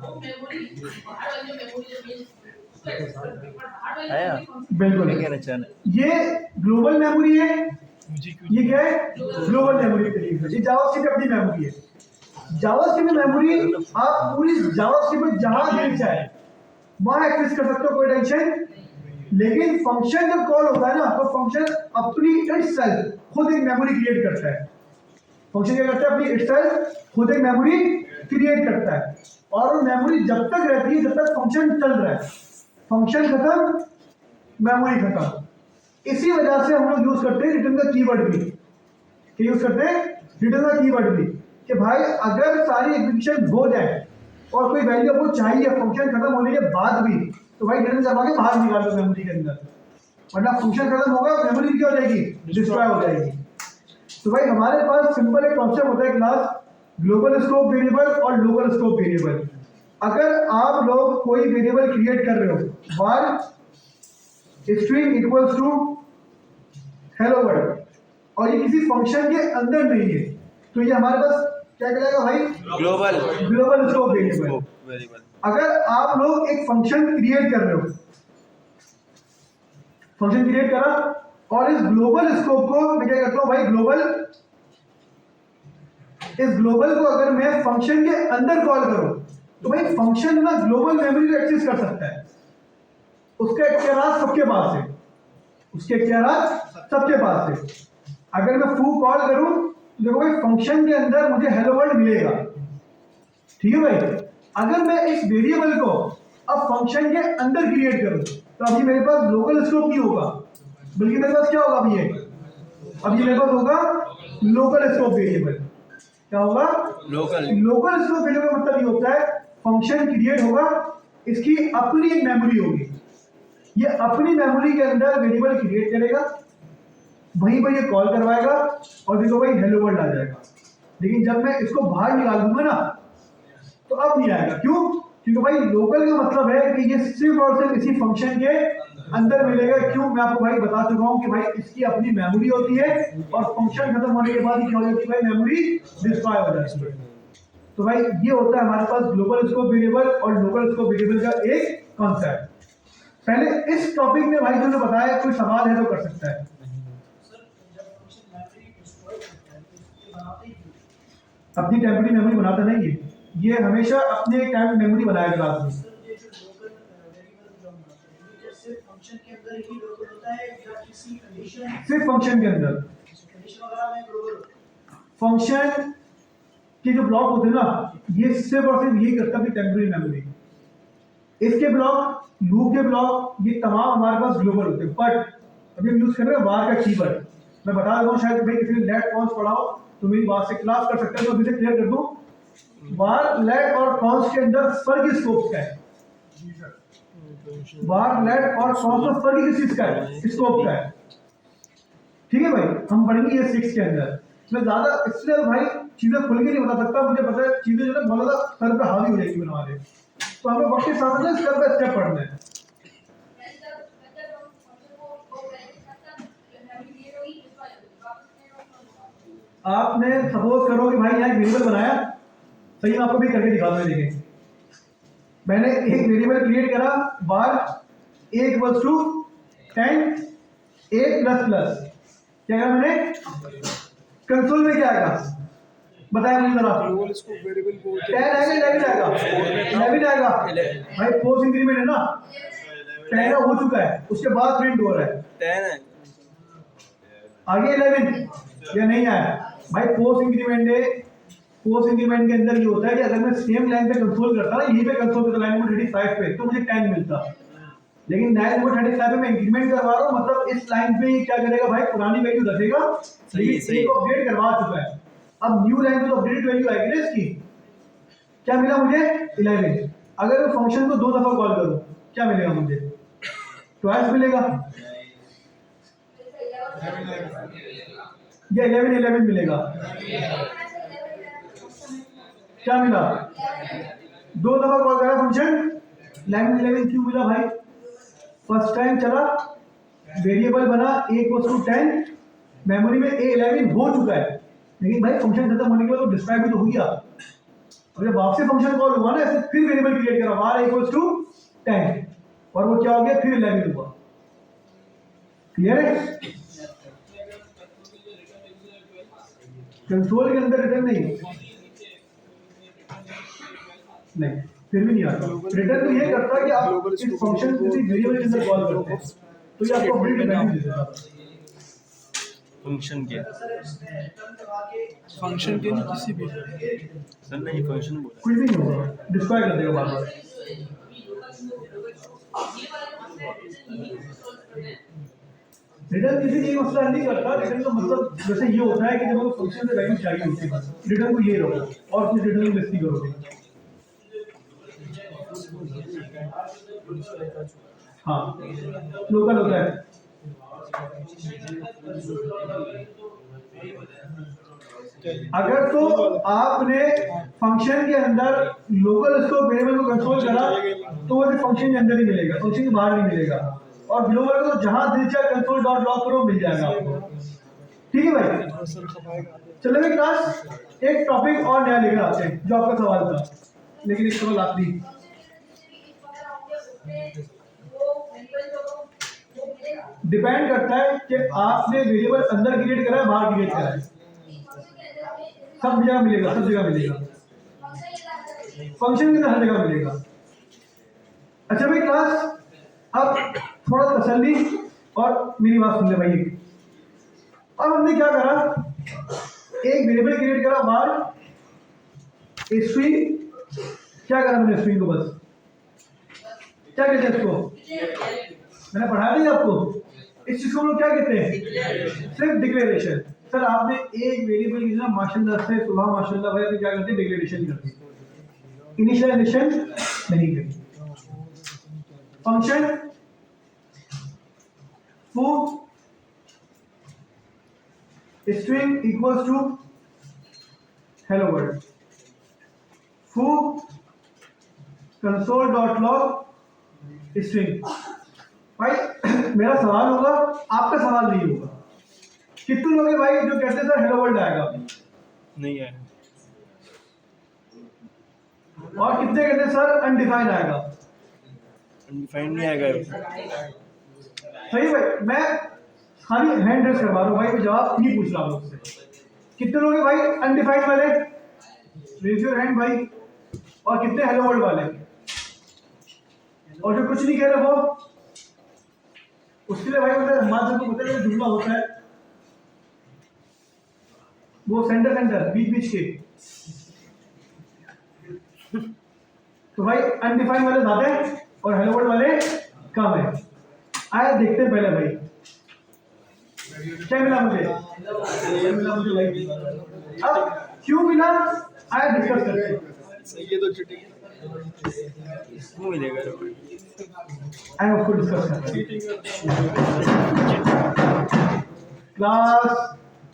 वो मेमोरी बाहर वाली जो मेमोरी जो मेन उसको एक्सेस करती है, पर बाहर वाली आया? मेमोरी फंक्शन बिल्कुल। लेकिन अच्छा नहीं। ये ग्लोबल मेमोरी है, ये क्या है? ग्लोबल मेमोरी तरीके से। ये जावास्क्रिप्ट अपनी मेमोरी है। जावास्क्रिप्ट मेमोरी आप पूरी जावास्क्रिप्ट में जहां भी चाहे वहां एक्सेस कर सकते हो, कोई टेंशन। लेकिन फंक्शन जब कॉल होता है ना तो फंक्शन अपनी इटसेल्फ खुद एक मेमोरी क्रिएट करता है। फंक्शन क्या करता है? अपनी इटसेल्फ खुद एक मेमोरी क्रिएट करता है, और वो मेमोरी जब तक रहती है जब तक फंक्शन चल रहा है। फंक्शन खत्म, मेमोरी खत्म। इसी वजह से हम लोग यूज करते हैं रिटर्न का कीवर्ड भी। क्या यूज करते हैं? रिटर्न का कीवर्ड भी, कि भाई अगर सारी एग्जीक्यूशन हो जाए और कोई वैल्यू आपको चाहिए फंक्शन खत्म होने के बाद भी, तो भाई रिटर्न करवा के बाहर निकाल दो मेमोरी के अंदर, वरना फंक्शन खत्म होगा मेमोरी क्या हो जाएगी? डिस्ट्रॉय हो जाएगी। तो भाई हमारे पास सिंपल एक कॉन्सेप्ट होता है क्लास, ग्लोबल स्कोप वेरिएबल और लोकल स्कोप वेरिएबल। अगर आप लोग कोई वेरिएबल क्रिएट कर रहे हो, var string equals to hello world, और ये किसी फंक्शन के अंदर नहीं है, तो ये हमारे पास क्या कहलाएगा भाई? Global global scope variable. Variable. अगर आप लोग एक फंक्शन क्रिएट कर रहे हो, फंक्शन क्रिएट करा, और इस ग्लोबल स्कोप को मैं क्या करता हूं भाई? ग्लोबल, इस ग्लोबल को अगर मैं फंक्शन के अंदर कॉल करूं तो भाई फंक्शन ना ग्लोबल मेमोरी को एक्सेस कर सकता है। उसका इख्तियार सबके पास है, उसके इख्तियार सबके पास है। अगर मैं फू कॉल करूं तो देखो भाई फंक्शन के अंदर मुझे हेलो वर्ल्ड मिलेगा, ठीक है भाई। अगर मैं इस वेरिएबल को अब फंक्शन के अंदर क्रिएट करूं तो अभी मेरे पास लोकल स्कोप नहीं होगा, बल्कि मेरे पास क्या होगा? अभी मेरे पास होगा लोकल स्कोप वेरिएबल। क्या होगा? लोकल। लोकल स्कोप वेरिएबल का मतलब ये होता है फंक्शन क्रिएट होगा, इसकी अपनी एक मेमोरी होगी, ये अपनी मेमोरी के अंदर वेरिएबल क्रिएट करेगा, वहीं पर ये कॉल करवाएगा और देखो भाई हेलो वर्ल्ड आ जाएगा। लेकिन जब मैं इसको बाहर निकाल दूंगा ना तो अब नहीं आएगा। क्यों? क्योंकि भाई लोकल का मतलब है कि ये सिर्फ और सिर्फ इसी फंक्शन के अंदर मिलेगा। क्यों? मैं आपको भाई बता चुका हूं कि भाई इसकी अपनी मेमोरी होती है, और फंक्शन खत्म होने के बाद क्या हो जाती है भाई? मेमोरी डिस्ट्रॉय हो जाती है। तो भाई ये होता है हमारे पास ग्लोबल स्कोप वेरिएबल और लोकल स्कोप वेरिएबल का एक कॉन्सेप्ट। पहले इस टॉपिक में भाई जो ने बताया, कोई सवाल है तो कर सकता है। अपनी टेम्परेरी मेमोरी बनाता नहीं है, ये हमेशा अपने टाइम मेमोरी बनाया क्लास में। सिर्फ फंक्शन के अंदर ही लोकल होता है या किसी कंडीशन? सिर्फ फंक्शन के अंदर। कंडीशन वगैरह में ग्लोबल फंक्शन के जो ब्लॉक होते हैं ना, ये सिर्फ और सिर्फ यही करता है टेम्परेरी मेमोरी। इसके ब्लॉक, लूप के ब्लॉक, ये तमाम हमारे पास ग्लोबल होते हैं। बट अभी हम यूज कर रहे हैं var का कीवर्ड। मैं बता देता हूँ, शायद भाई किसी ने लेट कॉन्स पढ़ाओ तो मेरी बात से क्लास कर सकते हैं, तो अभी से क्लियर कर दूं। var, लेट और कॉन्स के अंदर फर्क इस स्कोप का है। var, लेट और कॉन्स में फर्क किस चीज का है? स्कोप का है। ठीक है भाई, हम पढ़ेंगे ये 6 के अंदर। मैं ज्यादा इसलिए भाई चीजें खुल के नहीं बता सकता, मुझे पता है चीजें जो है बहुत ज्यादा सर पे हावी हो जाएगी हमारे, तो हमें वक्त के साथ में स्टेप बाय स्टेप पढ़ना है। आपने सपोज करो कि भाई यहाँ एक वेरिएबल बनाया, सही में आपको भी करके दिखा दो। देखें, मैंने एक वेरिएबल क्रिएट करा var a equals to 10 a plus plus. क्या करा मैंने? कंसोल में क्या आएगा बताया मुझे जरा? ग्लोबल स्कोप वेरिएबल को 10 आएगा, 11 आएगा, 11 आएगा भाई। फोर्स इंक्रीमेंट है ना, 10 हो चुका है, उसके बाद प्रिंट हो रहा है 10 है, आगे 11 या नहीं आया भाई। फोर्स इंक्रीमेंट है, फोर्स इंक्रीमेंट के अंदर ये होता है कि अगर मैं सेम लाइन पे कंसोल करता ना, यहीं पे कंसोल करता लाइन नंबर 35 पे, तो मुझे 10 मिलता। लेकिन लाइन नंबर 35 पे मैं इंक्रीमेंट करवा रहा हूँ, मतलब इस लाइन पे क्या करेगा भाई? पुरानी वैल्यू रखेगा, सही को अपडेट करवा चुका है। अब न्यू लाइन पे तो अपडेटेड वैल्यू आएगी ना इसकी। क्या मिला मुझे? 11। अगर मैं फंक्शन को 2 दफा कॉल करूँ क्या मिलेगा मुझे? ट्वाइस मिलेगा या 11 मिलेगा? क्या मिला? 2 दफा कॉल करा फंक्शन, 11 क्यों मिला भाई? फर्स्ट टाइम चला, वेरिएबल बना a इक्वल्स टू 10, मेमोरी में A11 हो चुका है, लेकिन भाई फंक्शन खत्म होने के बाद तो डिस्क्राइब भी तो हो गया। और जब वापसी फंक्शन कॉल हुआ ना, ऐसे फिर वेरिएबल क्रिएट करा var इक्वल्स टू 10 और वो क्या हो गया, फिर 11 हुआ। क्लियर है? कंसोल के अंदर रिटर्न नहीं, फिर भी नहीं आता। रिटर्न तो ये करता है कि आप इस फंक्शन किसी वेरिएबल के अंदर कॉल करते हैं तो ये आपको बिल्ट वैल्यू देगा फंक्शन के फंक्शन के नहीं किसी भी सर नहीं फंक्शन बोला कुछ भी नहीं होगा, डिस्प्ले कर देगा बार बार। रिटर्न किसी यही मसला नहीं करता। रिटर्न का मतलब जैसे ये होता है कि जब आपको फंक्शन में वैल्यू चाहिए उसके पास, रिटर्न को ये रखो और कुछ रिटर्न में लिस्ट करोगे। हाँ लोकल होता है। अगर तो आपने फंक्शन के अंदर लोकल स्कोप वेरिएबल को कंट्रोल करा तो वो फंक्शन के अंदर ही मिलेगा, फंक्शन के बाहर नहीं मिलेगा। और ग्लोबल को जहां दिल चाहे कंसोल डॉट लॉग करो, मिल जाएगा आपको। ठीक है भाई, चलो भाई क्लास एक टॉपिक और नया लेकर आते हैं जो आपका सवाल था, लेकिन एक सवाल आखिरी। डिपेंड करता है कि आपने वेरिएबल अंदर क्रिएट करा है बाहर क्रिएट करा है, सब जगह मिलेगा, सब जगह मिलेगा, फंक्शन के अंदर हर जगह मिलेगा। अच्छा भाई क्लास अब थोड़ा तसल्ली और मेरी बात सुन ले भाई। अब हमने क्या करा, एक वेरिएबल क्रिएट करा var स्ट्रिंग, क्या करा हमने स्ट्रिंग को, बस क्या कहते हैं इसको, मैंने पढ़ा दिया आपको। इस चीज को हम लोग क्या कहते हैं, सिर्फ डिक्लेरेशन। सर आपने एक वेरिएबल की ना माशाल्लाह से सुबह माशाल्लाह भाई तो क्या करते हैं, डिक्लेरेशन करते हैं, इनिशियलाइजेशन नहीं करते। Function foo string equals to hello world, foo console.log string। भाई मेरा सवाल होगा, आपका सवाल नहीं होगा। कितने लोग हैं भाई जो कहते हैं सर हेलो वर्ल्ड आएगा, नहीं है, और कितने कहते हैं सर अनडिफाइंड आएगा। अनडिफाइंड नहीं आएगा। सही भाई, मैं खाली हैंड रेस करवा रहा हूँ भाई, कोई जवाब नहीं पूछ रहा हूँ मुझसे। कितने लोग हैं भाई अनडिफाइंड वाले, रेज योर हैंड भाई। और कितने हेलो वर्ल्ड वाले, और जो कुछ नहीं कह रहे वो, उसके लिए भाई मतलब हमारे को पता है जुमला होता है वो सेंटर बीच बीच के। तो भाई अनडिफाइंड वाले ज्यादा है और हेलो वर्ल्ड वाले कम है। आया देखते हैं पहले भाई क्या मिला मुझे, भाई अब क्यों मिला आया डिस्कस करते हैं। ये तो चीटिंग वो मिलेगा आया उसको डिस्कस करते हैं क्लास।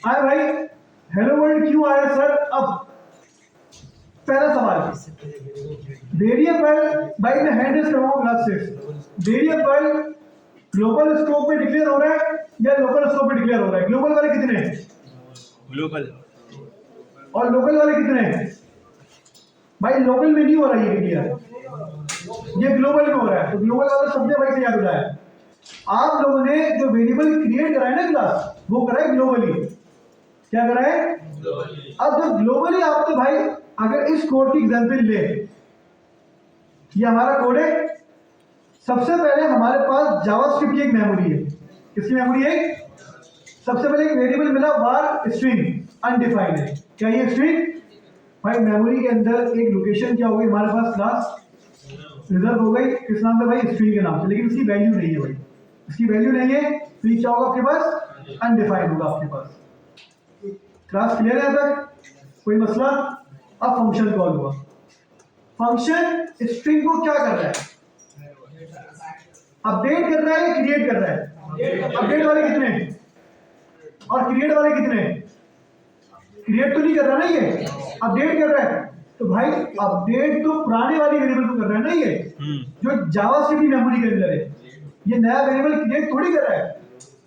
आया भाई हेलो वर्ल्ड क्यों आया सर। अब पहला सवाल, वेरिएबल भाई मैं हैंड रेस करवाऊंगा क्लास 6, वेरिएबल ग्लोबल स्कोप में डिक्लेयर हो रहा है या लोकल स्कोप में डिक्लेयर हो रहा है। ग्लोबल वाले कितने हैं, ग्लोबल, और लोकल वाले कितने हैं। भाई लोकल में नहीं हो रहा है ये डिक्लेयर, ये ग्लोबल में हो रहा है। तो ग्लोबल वाला शब्द भाई से याद हो रहा है। आप लोगों ने जो वेरिएबल क्रिएट करा है ना क्लास, वो करा है ग्लोबली। क्या करा है, अब जो ग्लोबली आपको भाई अगर इस कोड की एग्जांपल ले, ये हमारा कोड है। सबसे पहले हमारे पास जावास्क्रिप्ट की एक मेमोरी है। किसकी मेमोरी है, सबसे पहले एक वेरिएबल मिला var स्ट्रिंग अनडिफाइंड है। क्या ये स्ट्रिंग भाई मेमोरी के अंदर एक लोकेशन क्या हो गई हमारे पास, क्लास रिजर्व हो गई किस नाम से भाई, स्ट्रिंग के नाम से, लेकिन इसकी वैल्यू नहीं है भाई, इसकी वैल्यू नहीं है तो ये क्या होगा आपके पास, अनडिफाइंड होगा आपके पास। क्लास क्लियर है तक, कोई मसला। अब फंक्शन कॉल हुआ, फंक्शन स्ट्रिंग को क्या कर रहा है, अपडेट कर रहा है या क्रिएट कर रहा है। अपडेट वाले कितने हैं और क्रिएट वाले कितने हैं, क्रिएट तो नहीं कर रहा ना ये, अपडेट कर रहा है। तो भाई अपडेट तो पुराने वाली वेरिएबल को कर रहा है ना ये, जो जावास्क्रिप्ट की मेमोरी के अंदर है। ये नया वेरिएबल क्रिएट थोड़ी कर रहा है,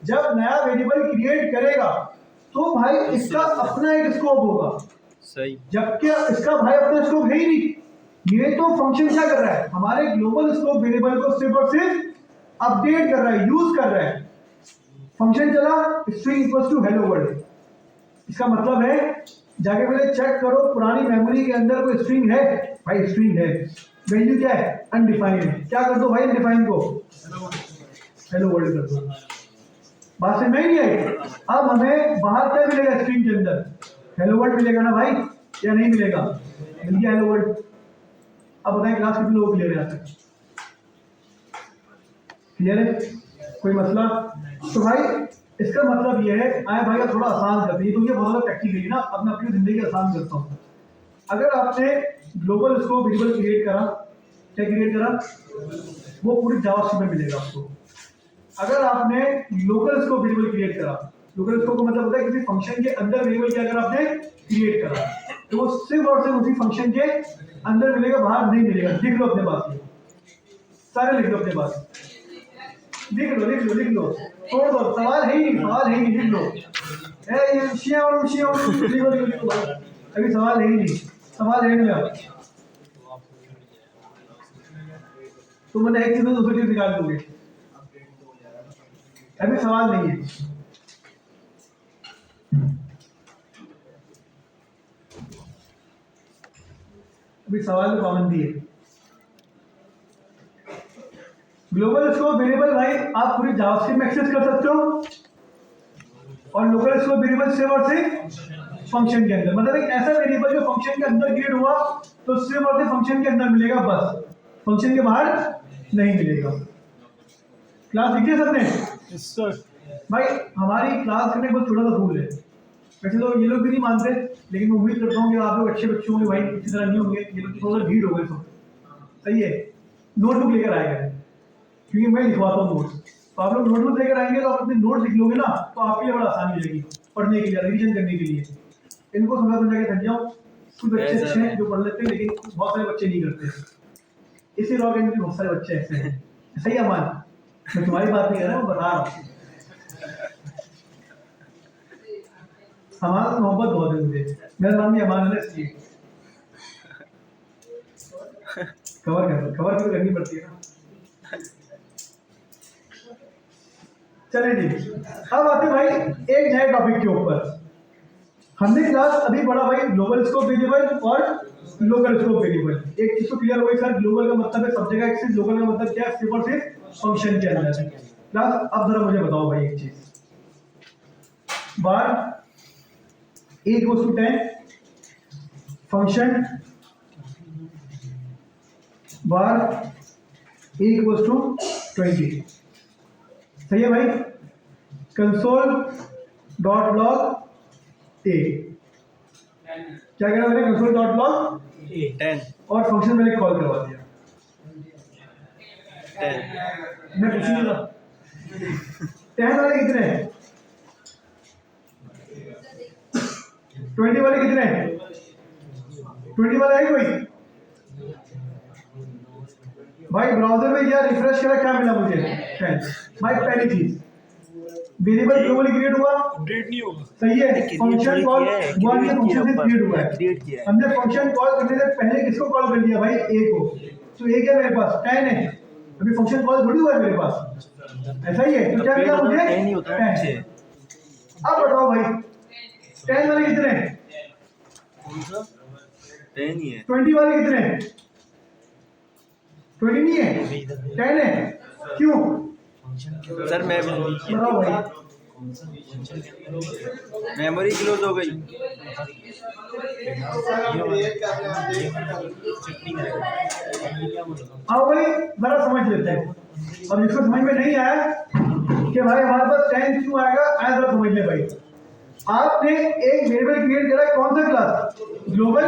जब नया वेरिएबल क्रिएट करेगा तो भाई इसका अपना एक स्कोप होगा, सही। जबकि इसका भाई अपना स्कोप है ही नहीं। ये तो फंक्शन क्या कर रहा है, हमारे ग्लोबल स्कोप वेरिएबल को सिर्फ और सिर्फ अपडेट कर रहा है, यूज कर रहा है। फंक्शन चला string equals to hello world, इसका मतलब है जाके पहले चेक करो पुरानी मेमोरी के अंदर कोई स्ट्रिंग है, भाई स्ट्रिंग है, वैल्यू क्या है, अनडिफाइंड है, क्या कर दो भाई अनडिफाइंड को हेलो वर्ल्ड कर दो। बात समझ में नहीं आई? अब हमें बाहर क्या मिलेगा स्ट्रिंग के अंदर, हेलो वर्ल्ड मिलेगा ना भाई, या नहीं मिलेगा, मिल गया हेलो वर्ल्ड। अब बताएं क्लास कितने लोगों क्लियर है यहाँ तक, क्लियर है, कोई मसला? तो भाई इसका मतलब ये है, आए भाई थोड़ा आसान करते हैं, तो ये बहुत ज़्यादा प्रैक्टिकली ना अब मैं अपनी जिंदगी आसान करता हूँ। अगर आपने ग्लोबल स्कोप वेरिएबल क्रिएट करा, क्या क्रिएट करा, वो पूरी जावास्क्रिप्ट में मिलेगा आपको। अगर आपने लोकल स्कोप वेरिएबल क्रिएट करा, लोकल स्कोप का मतलब होता है किसी फंक्शन के अंदर वेरिएबल क्या अगर आपने क्रिएट करा तो वो सिर्फ और सिर्फ उसी फंक्शन के अंदर मिलेगा, बाहर नहीं मिलेगा। लिख लो अपने पास, सारे लिख लो अपने पास, लिख लो, छोड़ दो, सवाल है ही नहीं, लिख लो। अभी सवाल है ही नहीं, सवाल है नहीं। तो मैंने एक चीज में दूसरी चीज निकाल दोगे, अभी सवाल नहीं है। अभी सवाल में पाबंदी है। ग्लोबल स्कोप वेरिएबल भाई आप पूरी जावास्क्रिप्ट में एक्सेस कर सकते हो, और लोकल स्कोप वेरिएबल सिर्फ और सिर्फ फंक्शन के अंदर, मतलब एक ऐसा वेरिएबल जो फंक्शन के अंदर क्रिएट हुआ तो सिर्फ और सिर्फ फंक्शन के अंदर मिलेगा, बस फंक्शन के बाहर नहीं मिलेगा। क्लास लिखिए सबने? Yes sir. भाई हमारी क्लास करने का बहुत छोटा सा रूल है, वैसे तो ये लोग भी नहीं मानते, लेकिन मैं उम्मीद करता हूँ कि आप लोग अच्छे बच्चे होंगे भाई, इसी तरह नहीं होंगे, ये लोग थोड़ा सा भीड़ हो गए सब, सही है। नोटबुक लेकर आएगा क्योंकि मैं लिखवाता हूँ नोट्स, तो आप लोग नोटबुक लेकर आएंगे तो आप अपने नोट्स लिख लोगे ना, तो आपके लिए बड़ा आसानी हो जाएगी पढ़ने के लिए, रिविजन करने के लिए। इनको समझा के थक जाओ, कुछ बच्चे अच्छे हैं जो पढ़ लेते हैं, लेकिन बहुत सारे बच्चे नहीं करते, इसी लॉग इन में बहुत सारे बच्चे ऐसे हैं। सही है अमान, मैं तुम्हारी बात नहीं कर रहा हूँ, बता रहा हूँ। हमारा मोहब्बत बहुत है मुझे, मेरा नाम भी अमान है, इसलिए कवर करनी पड़ती है ना। चले जी, अब आते भाई एक नए टॉपिक के ऊपर। हमने क्लास अभी पढ़ा भाई ग्लोबल स्कोप वेरिएबल और लोकल स्कोप वेरिएबल। एक चीज तो क्लियर हो गई सर, ग्लोबल का मतलब है सब जगह एक्सेस, लोकल का मतलब क्या है, सिर्फ और सिर्फ फंक्शन के अंदर। क्लास अब जरा मुझे बताओ भाई एक चीज, बार a equals to 10 function bar a equals to 20, सही है भाई। कंसोल डॉट लॉग ए, क्या कह रहा मैंने, कंसोल डॉट लॉग 10 और फंक्शन मैंने कॉल करवा दिया। 10 मैं पूछ नहीं रहा 10 वाले कितने हैं, 20 वाले कितने हैं, 20 वाला है कोई भाई? ब्राउजर में गया, रिफ्रेश करा, क्या मिला मुझे, 10। भाई पहली चीज वेरिएबल ग्लोबली क्रिएट हुआ, अपडेट नहीं होगा, सही है। फंक्शन कॉल वन के फंक्शन से क्रिएट हुआ है, हमने फंक्शन कॉल करने से पहले किसको कॉल कर लिया भाई, ए को, तो ए क्या मेरे पास 10 है, अभी फंक्शन कॉल थोड़ी हुआ है मेरे पास, ऐसा ही है। तो क्या मिला मुझे, 10। अब बताओ भाई 10 वाले कितने हैं, 10 ही है। 20 वाले कितने हैं, 20 नहीं है, 10 है, क्यों सर मैं बताओ भाई? मेमोरी क्लोज हो गई। आओ भाई जरा समझ लेते हैं, और जिसको समझ में नहीं आया कि भाई हमारे पास 10 क्यों आएगा, आया जरा समझ ले भाई। आपने एक वेरिएबल क्रिएट करा, कौन सा क्लास, ग्लोबल।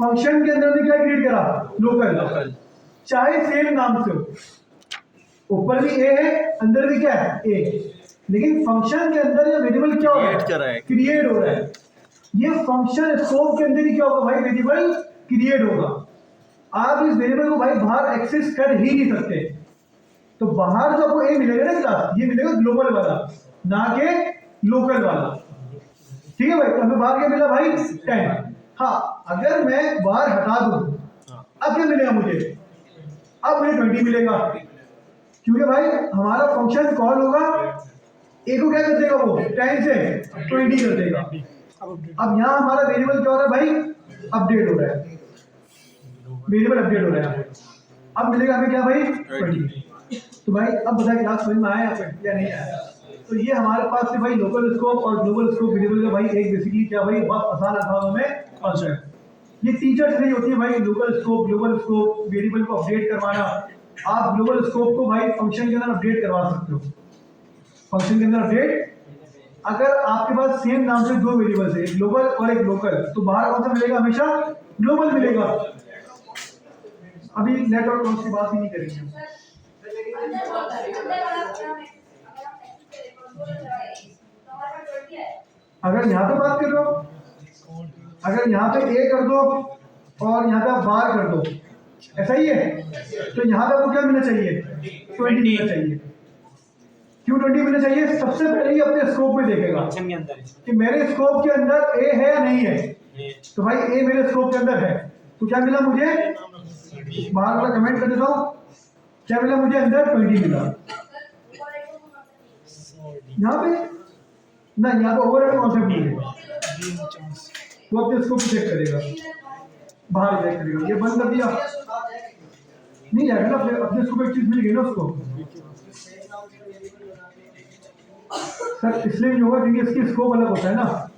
फंक्शन के अंदर ने क्या क्रिएट करा, लोकल। चाहे सेम नाम से हो, ऊपर भी ए है, अंदर भी क्या है, ए, लेकिन फंक्शन के अंदर ये वेरिएबल क्या हो रहा है, क्रिएट हो रहा है। ये फंक्शन स्कोप के अंदर ही क्या होगा भाई, वेरिएबल क्रिएट होगा। आप इस वेरिएबल को भाई बाहर एक्सेस कर ही नहीं सकते, तो बाहर जो आपको ए मिलेगा ना क्लास, ये मिलेगा ग्लोबल वाला, ना के लोकल वाला। ठीक है भाई, तो हमें बाहर क्या मिला भाई 10। हाँ, अगर मैं बाहर हटा दूं अब क्या मिलेगा मुझे, अब मुझे 20 मिलेगा, क्योंकि भाई हमारा फंक्शन कॉल होगा, ए को क्या कर देगा वो 10 से 20 कर देगा। अब यहाँ हमारा वेरिएबल क्या हो रहा है भाई, अपडेट हो रहा है, वेरिएबल अपडेट हो रहा है। अब मिलेगा हमें क्या भाई 20। तो भाई अब बताइए क्लास समझ में आया या नहीं आया। तो ये हमारे पास से भाई लोकल स्कोप और ग्लोबल स्कोप वेरिएबल का भाई एक बेसिकली क्या भाई बहुत आसान अर्थों में कॉन्सेप्ट। ये टीचर्स नहीं होती है भाई, local scope global scope variable को अपडेट करवाना। आप ग्लोबल स्कोप को भाई फंक्शन के अंदर अपडेट करवा सकते हो, फंक्शन के अंदर अपडेट। अगर आपके पास सेम नाम से दो वेरिएबल्स है, एक ग्लोबल और एक लोकल, तो बाहर कौन सा मिलेगा, हमेशा ग्लोबल मिलेगा। अभी लेट और कॉन्स की बात ही नहीं करेंगे। अगर यहाँ पे बात कर लो, अगर यहाँ पे ए कर दो और यहाँ पे आप बार कर दो, ऐसा ही है, तो यहाँ पे आपको क्या मिलना चाहिए 20 मिलना चाहिए। क्यों 20 मिलना चाहिए, सबसे पहले ही अपने स्कोप में देखेगा कि मेरे स्कोप के अंदर ए है या नहीं है। तो भाई ए मेरे स्कोप के अंदर है, तो क्या मिला मुझे, बाहर वाला कमेंट कर देता हूँ, क्या मिला मुझे अंदर 20 मिला। यहाँ पे ना, यहाँ पे ओवरऑल कॉन्सेप्ट नहीं है, वो अपने स्कोप चेक करेगा, बाहर चेक करेगा। ये बंद कर दिया नहीं जाएगा ना, अपने स्कोप एक चीज मिल गई ना उसको सर, इसलिए नहीं होगा क्योंकि इसकी स्कोप अलग होता है ना,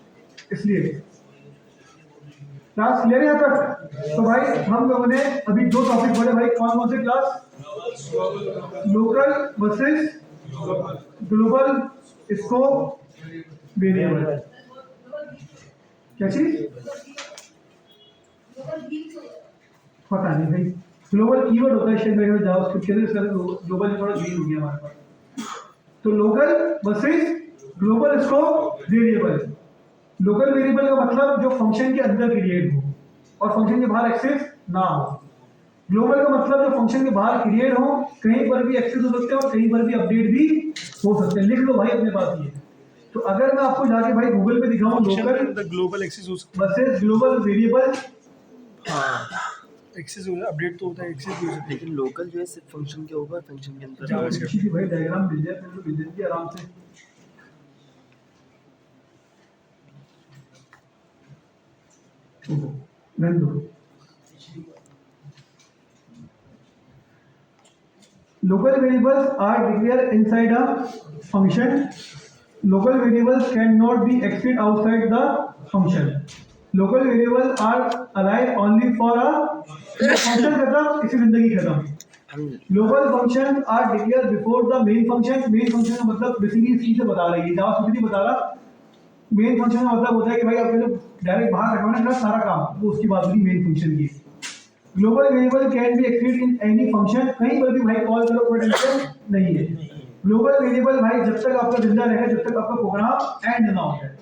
इसलिए। क्लास क्लियर है यहाँ तक। तो भाई हम लोगों ने अभी दो टॉपिक पढ़े भाई, कौन कौन से class, local versus global scope variable. क्या चीज पता नहीं भाई, ग्लोबल कीवर्ड होता है शायद मेरे जावास्क्रिप्ट के अंदर, सर ग्लोबल थोड़ा ग्रीन हो गया हमारे पास। तो local versus global scope variable. Local variable का मतलब जो फंक्शन के अंदर क्रिएट हो और फंक्शन के बाहर एक्सेस ना हो। ग्लोबल का मतलब जो फंक्शन के बाहर क्रिएट हो, कहीं पर भी एक्सेस हो सकते हैं और कहीं पर भी अपडेट भी हो सकते हैं। लिख लो भाई अपने पास ये। तो अगर मैं आपको जाके भाई गूगल पे दिखाऊं local global access versus global variable, access update तो होता है, एक्सेस भी हो सकता है, लेकिन लोकल जो है सिर्फ फंक्शन के ऊपर, फंक्शन के अंदर। जावास्क्रिप्ट भाई डायग्राम मिल जाए फिर तो मिल जाएगी आराम से। रन दो। Local variables are declared inside a function. Local variables cannot be exceed outside the function. Local variables are alive only for a function खत्म, इसी जिंदगी खत्म। Global functions are declared before the main function. Main function का मतलब बेसिकली इसी से बता रही है, जावास्क्रिप्ट बता रहा। मेन फंक्शन का मतलब होता है कि भाई आपके जो डायरेक्ट बाहर रखवाना है सारा काम, वो उसकी बात हुई मेन फंक्शन की। Global variable can be exceed in any function, कहीं पर भी भाई कॉल करो, कोई टेंशन नहीं है। ग्लोबल वेरिएबल भाई जब तक आपका जिंदा रहेगा, जब तक आपका प्रोग्राम एंड ना होता है।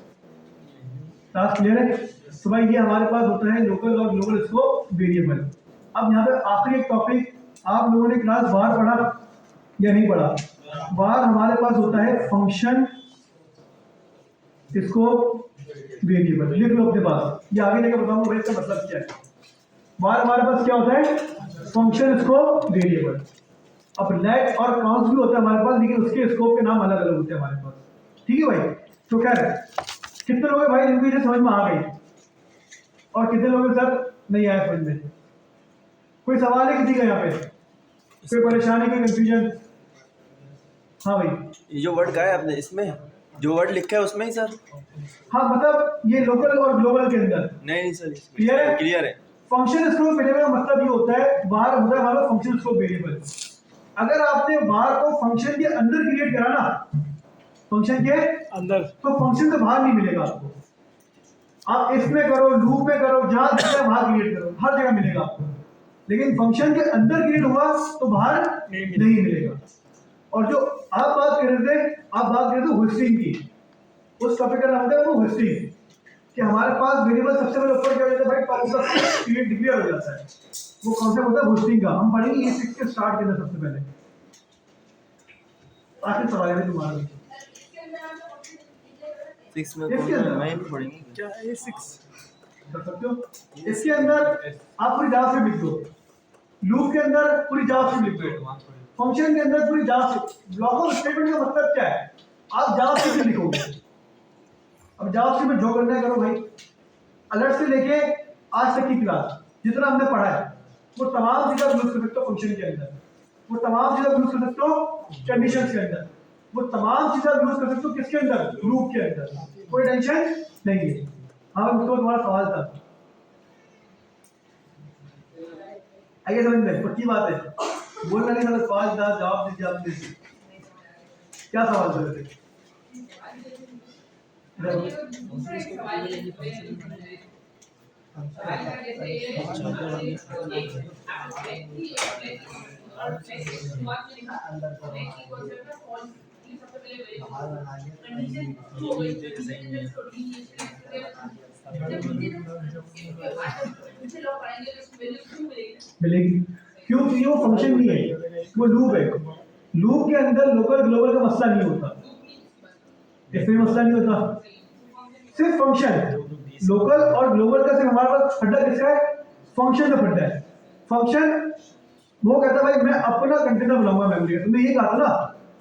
क्लास क्लियर है। तो भाई ये हमारे पास होता है लोकल और ग्लोबल स्कोप वेरिएबल। अब यहाँ पे आखिरी एक टॉपिक, आप लोगों ने क्लास बाहर पढ़ा या नहीं पढ़ा, बाहर हमारे पास होता है फंक्शन स्कोप वेरिएबल। लिख लो अपने पास, ये आगे लेकर बताऊंगा भाई इसका मतलब क्या है। बाहर हमारे पास क्या होता है फंक्शन स्कोप वेरिएबल। अब लेट और काउंट भी होता है हमारे पास, लेकिन उसके स्कोप के नाम अलग अलग होते हैं हमारे पास। ठीक है भाई। तो क्या है, कितने लोग हैं भाई जिनको ये समझ में आ गई, और कितने लोग हैं सर नहीं आया समझ में? कोई सवाल है किसी का यहाँ पे, कोई परेशानी, कोई कंफ्यूजन? हाँ भाई, ये जो वर्ड कहा है आपने, इसमें जो वर्ड लिखा है उसमें ही सर? हाँ मतलब ये लोकल और ग्लोबल के अंदर। नहीं सर, क्लियर है? क्लियर है। फंक्शन स्कोप वेरिएबल का मतलब ये होता है, बाहर होता है हमारा फंक्शन स्कोप वेरिएबल। अगर आपने बाहर को फंक्शन के अंदर क्रिएट करा ना, फंक्शन के अंदर, तो फंक्शन से बाहर नहीं मिलेगा आपको। आप इसमें करो, लूप में करो, जहां जगह बाहर क्रिएट करो, हर जगह मिलेगा आपको। लेकिन फंक्शन के अंदर क्रिएट हुआ तो बाहर नहीं मिलेगा। और जो आप बात कर रहे थे, आप बात कर रहे थे होस्टिंग की, उस टॉपिक का नाम है वो होस्टिंग, कि हमारे पास वेरिएबल सबसे पहले ऊपर क्या होता है भाई, टॉप का क्रिएट डिक्लेयर हो जाता है। वो कॉन्सेप्ट होता है होस्टिंग का, हम पढ़ेंगे ये 6 के स्टार्ट के अंदर सबसे पहले। आखिरी सवाल है भाई तुम्हारा भी। 6 में इसके अंदर मैं भी पढ़ेंगे क्या A6 कर सकते हो। इसके अंदर आप पूरी जावास्क्रिप्ट लिख दो, लूप के अंदर पूरी जावास्क्रिप्ट लिख दो, फंक्शन के अंदर पूरी जावास्क्रिप्ट। ब्लॉक ऑफ स्टेटमेंट का मतलब क्या है? आप जावास्क्रिप्ट लिखोगे। अब जावास्क्रिप्ट में जो करना है करो भाई। अलर्ट से लेके आज तक की क्लास जितना हमने पढ़ा है वो तमाम चीजें यूज कर सकते हो फंक्शन के अंदर, वो तमाम चीजें यूज कर सकते हो कंडीशंस के अंदर, वो तमाम चीजें यूज कर सकते हो किसके अंदर? लूप के अंदर। कोई टेंशन नहीं है। हाँ उसको तुम्हारा सवाल था, आइए समझ में, पक्की बात है। बोलना नहीं था, सवाल था, जवाब दीजिए आपने। क्या सवाल कर रहे थे? दूसरा एक सवाल ये सवाल का जैसे ये एक और शुरुआत में लिखा की कॉन्सेप्ट है फॉल्स की सबसे पहले कंडीशन ट्रू हो गई मुझे लोग पढ़ेंगे तो वैल्यू ट्रू मिलेगी। क्योंकि वो फंक्शन नहीं है, वो लूप है। लूप के अंदर लोकल ग्लोबल का मसला नहीं होता, इसमें मसला नहीं होता, सिर्फ फंक्शन। लोकल और ग्लोबल का सिर्फ हमारे पास फड्डा किसका है? फंक्शन का फड्डा है। फंक्शन वो कहता है भाई मैं अपना कंटेनर बनाऊंगा मेमोरी का। तुमने ये कहा था ना,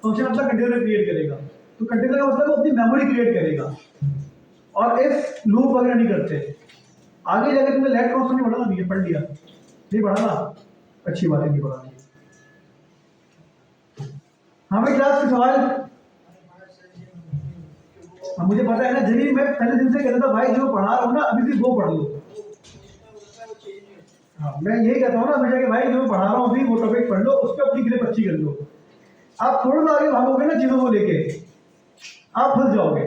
फंक्शन अपना कंटेनर क्रिएट करेगा, तो कंटेनर का मतलब वो अपनी मेमोरी क्रिएट करेगा, और इफ लूप वगैरह नहीं करते। आगे जाके तुमने लेट कॉन्स नहीं पढ़ा ना, नहीं पढ़ लिया, नहीं पढ़ा ना, अच्छी बात है, नहीं पढ़ा। हमें क्लास के सवाल मुझे पता है ना, जब मैं पहले दिन से कहता था भाई जो पढ़ा रहा हूँ ना अभी से वो पढ़ लो। हाँ, मैं यही कहता हूँ ना हमेशा कि भाई जो मैं पढ़ा रहा हूँ अभी वो टॉपिक पढ़ लो, उस पर अपनी ग्रिप अच्छी कर लो। आप थोड़ा सा आगे भागोगे ना चीजों को लेके, आप फंस जाओगे।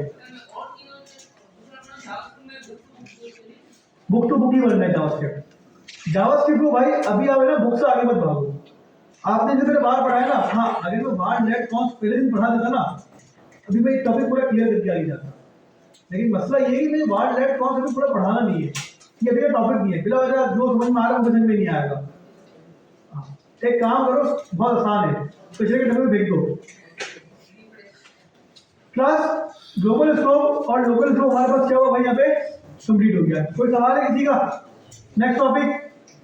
बुक टू बुक ही बनना है जावास्क्रिप्ट। जावास्क्रिप्ट को भाई अभी आओगे ना, बुक से आगे मत भागो। आपने जो मेरे बाहर पढ़ाया ना, हाँ अगर मैं बाहर लेट कौन पहले दिन पढ़ा देता ना, अभी मैं टॉपिक पूरा क्लियर करके आ जाता। लेकिन मसला ये है कि मुझे वार्ड लेफ्ट कौन सा पूरा पढ़ाना नहीं है, ये अभी टॉपिक नहीं है, बिला वजह जो समझ में आ रहा है वो समझ में नहीं आएगा। एक काम करो, बहुत आसान है, पिछले के डब्बे में फेंक दो। क्लास ग्लोबल स्कोप और लोकल स्कोप हमारे पास क्या हुआ भाई, यहाँ पे कंप्लीट हो गया। कोई सवाल है किसी का? नेक्स्ट टॉपिक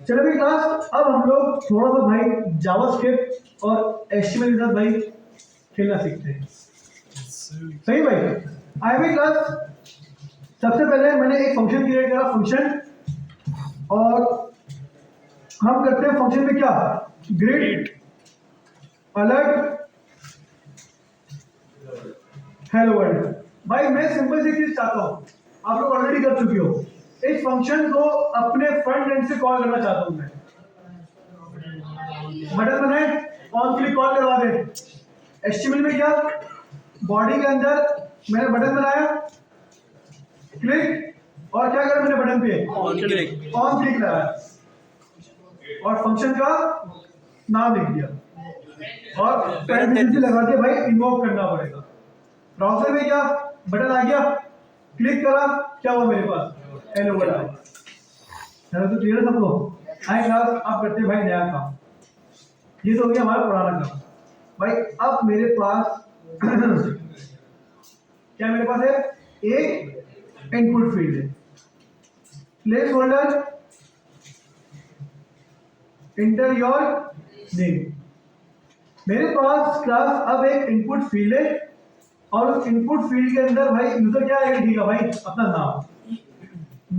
चलो भाई क्लास। अब हम लोग थोड़ा सा भाई जावास्क्रिप्ट और एचटीएमएल के साथ भाई खेलना सीखते हैं। सही भाई? आए भाई क्लास। सबसे पहले मैंने एक फंक्शन क्रिएट करा, फंक्शन, और हम करते हैं फंक्शन में क्या, ग्रीट, अलर्ट, हेलो वर्ल्ड। भाई मैं सिंपल सी चीज चाहता हूँ, आप लोग ऑलरेडी कर चुके हो। इस फंक्शन को अपने फ्रंट एंड से कॉल करना चाहता हूँ मैं। बटन बनाए, ऑन क्लिक कॉल करवा दे। एचटीएमएल में क्या, बॉडी के अंदर मैंने बटन बनाया, क्लिक, और क्या करा मैंने बटन पे, ऑन क्लिक लगाया, और फंक्शन का नाम लिख दिया, और पैरेंथेसिस लगा दिया। भाई इन्वोक करना पड़ेगा। ब्राउज़र में क्या, बटन आ गया, क्लिक करा, क्या हुआ मेरे पास, हेलो वर्ल्ड आया। तो क्लियर है सबको? आए क्लास, आप करते हैं भाई नया काम। ये तो हो गया हमारा पुराना काम। भाई अब मेरे पास क्या मेरे पास है, एक इनपुट फील्ड है, place holder, inter your name. मेरे पास क्लास अब एक इनपुट फील्ड है, और उस इनपुट फील्ड के अंदर भाई यूजर क्या आएगा, लिखेगा भाई अपना नाम।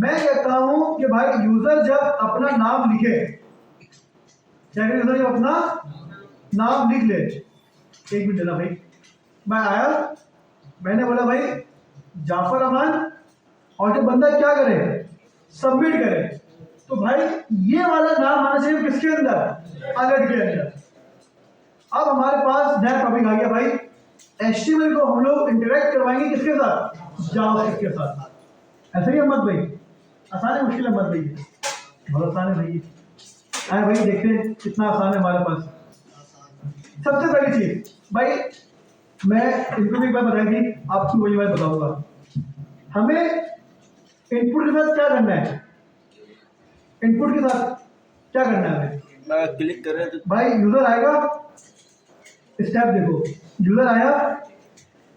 मैं कहता हूं कि भाई यूजर जब अपना नाम लिखे, क्या करें, यूजर जब अपना नाम लिख ले, एक मिनट देना भाई। मैं आया, मैंने बोला भाई जाफर अमान, और जब बंदा क्या करे, सबमिट करे, तो भाई ये वाला नाम आना चाहिए किसके अंदर, अलर्ट के अंदर। अब हमारे पास नया टॉपिक आ गया भाई, एचटीएमएल को हम लोग इंटरेक्ट करवाएंगे किसके साथ, जावास्क्रिप्ट के साथ। ऐसे ही मत भाई, आसान है मुश्किल है मत भाई, बहुत आसान है भाई। आए भाई देखते हैं कितना आसान है हमारे पास। सबसे पहली चीज भाई, मैं इनको भी एक बार बताई थी, आपको वही बात बताऊंगा। हमें इनपुट के साथ क्या करना है, इनपुट के साथ क्या करना है हमें, क्लिक कर रहे हैं तो भाई यूजर आएगा, स्टेप देखो, यूजर आया,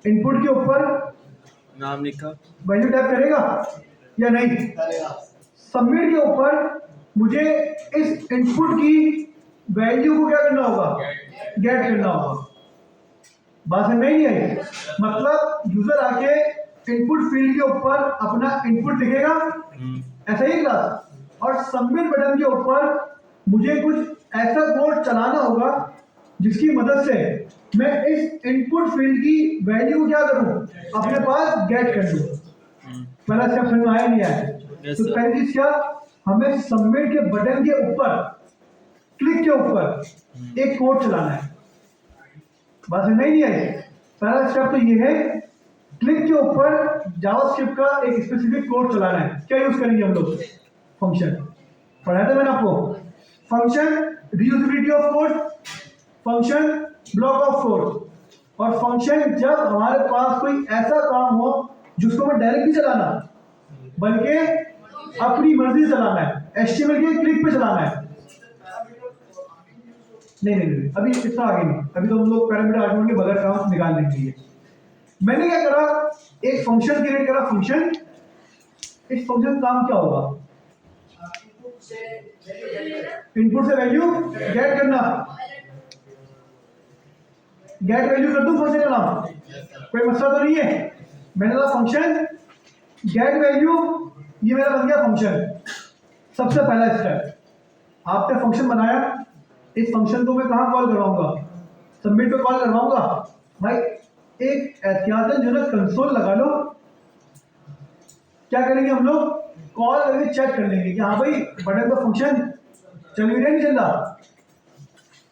इनपुट के ऊपर नाम लिखा, वैल्यू टाइप करेगा या नहीं? सबमिट के ऊपर मुझे इस इनपुट की वैल्यू को क्या करना होगा? गेट करना होगा। बात समझ में नहीं आई? मतलब यूजर आके इनपुट फील्ड के ऊपर अपना इनपुट लिखेगा, ऐसा ही क्लास, और सबमिट बटन के ऊपर मुझे कुछ ऐसा कोड चलाना होगा जिसकी मदद से मैं इस इनपुट फील्ड की वैल्यू को क्या करूं? अपने पास गेट कर लूं। पहला स्टेप समझ में आया नहीं आया? Yes, तो sir. पहली चीज क्या, हमें सबमिट के बटन के ऊपर, क्लिक के ऊपर एक कोड चलाना है। बात समझ में नहीं आई? पहला स्टेप तो ये है, क्लिक के ऊपर जावास्क्रिप्ट का एक स्पेसिफिक कोड चलाना है। क्या यूज करेंगे हम लोग? फंक्शन। पढ़ाया था मैंने आपको, function reusability of code, function block of code, और फंक्शन जब हमारे पास कोई ऐसा काम हो जिसको मैं डायरेक्ट नहीं चलाना बल्कि अपनी मर्जी से चलाना है, एचटीएमएल के क्लिक पे चलाना है। नहीं, अभी इतना आगे नहीं, अभी तो हम लोग पैरामीटर आर्गुमेंट के बगैर काम निकाल लेंगे। मैंने क्या करा, एक फंक्शन क्रिएट करा। फंक्शन, इस फंक्शन का काम क्या होगा? इनपुट से वैल्यू गेट करना। गेट वैल्यू कर दूं फंक्शन का नाम? कोई मसला तो नहीं है। मैंने कहा फंक्शन गेट वैल्यू, ये मेरा बन गया फंक्शन। सबसे पहला स्टेप, आपने फंक्शन बनाया, इस फंक्शन को मैं कहाँ कॉल करवाऊंगा? सबमिट पे कॉल करवाऊंगा। भाई एक एहतियातन जो ना कंसोल लगा लो। क्या करेंगे हम लोग? कॉल करके चेक कर लेंगे कि हाँ भाई बटन का फंक्शन चल भी नहीं चल रहा।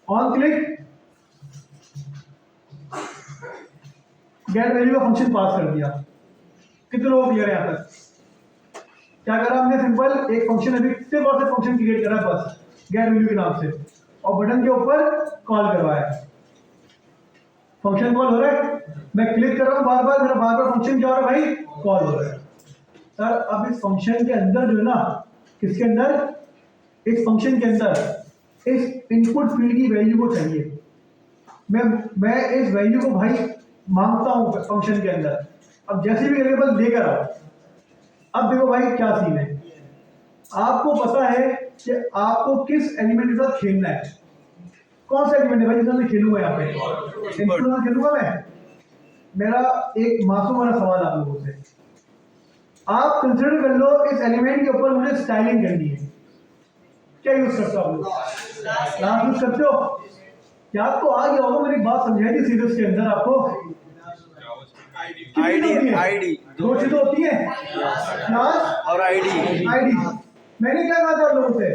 ऑन क्लिक, गेट वैल्यू का फंक्शन पास कर दिया। कितने लोग क्लियर है यहाँ तक? क्या करा हमने? सिंपल एक फंक्शन, अभी सिर्फ और सिर्फ फंक्शन क्रिएट करा बस गेट वैल्यू के नाम से, और बटन के ऊपर कॉल करवाया। फंक्शन कॉल हो रहा है, मैं क्लिक कर रहा हूँ बार बार, मेरा बार बार फंक्शन क्या हो रहा है भाई? कॉल हो रहा है। सर अब इस फंक्शन के अंदर जो है ना, किसके अंदर? इस फंक्शन के अंदर इस इनपुट फील्ड की वैल्यू को चाहिए। मैं इस वैल्यू को भाई मांगता हूँ फंक्शन के अंदर। अब जैसे भी वेरिएबल लेकर आओ। अब देखो भाई क्या सीन है, आपको पता है कि आपको किस एलिमेंट के साथ खेलना है। कौन सा एलिमेंट है भाई जिसमें मैं खेलूंगा? यहाँ पे इनपुट में खेलूंगा मैं। मेरा एक मासूम वाला सवाल आप लोगों से, आप कंसिडर कर लो इस एलिमेंट के ऊपर मुझे स्टाइलिंग करनी है। क्या यूज करते हो आप लोग? क्लास यूज करते हो? क्या आपको आ गया होगा? मेरी बात समझाई थी सीरीज के अंदर आपको। आईडी दो चीजें होती है, क्लास और आईडी। मैंने क्या कहा था आप लोगों से?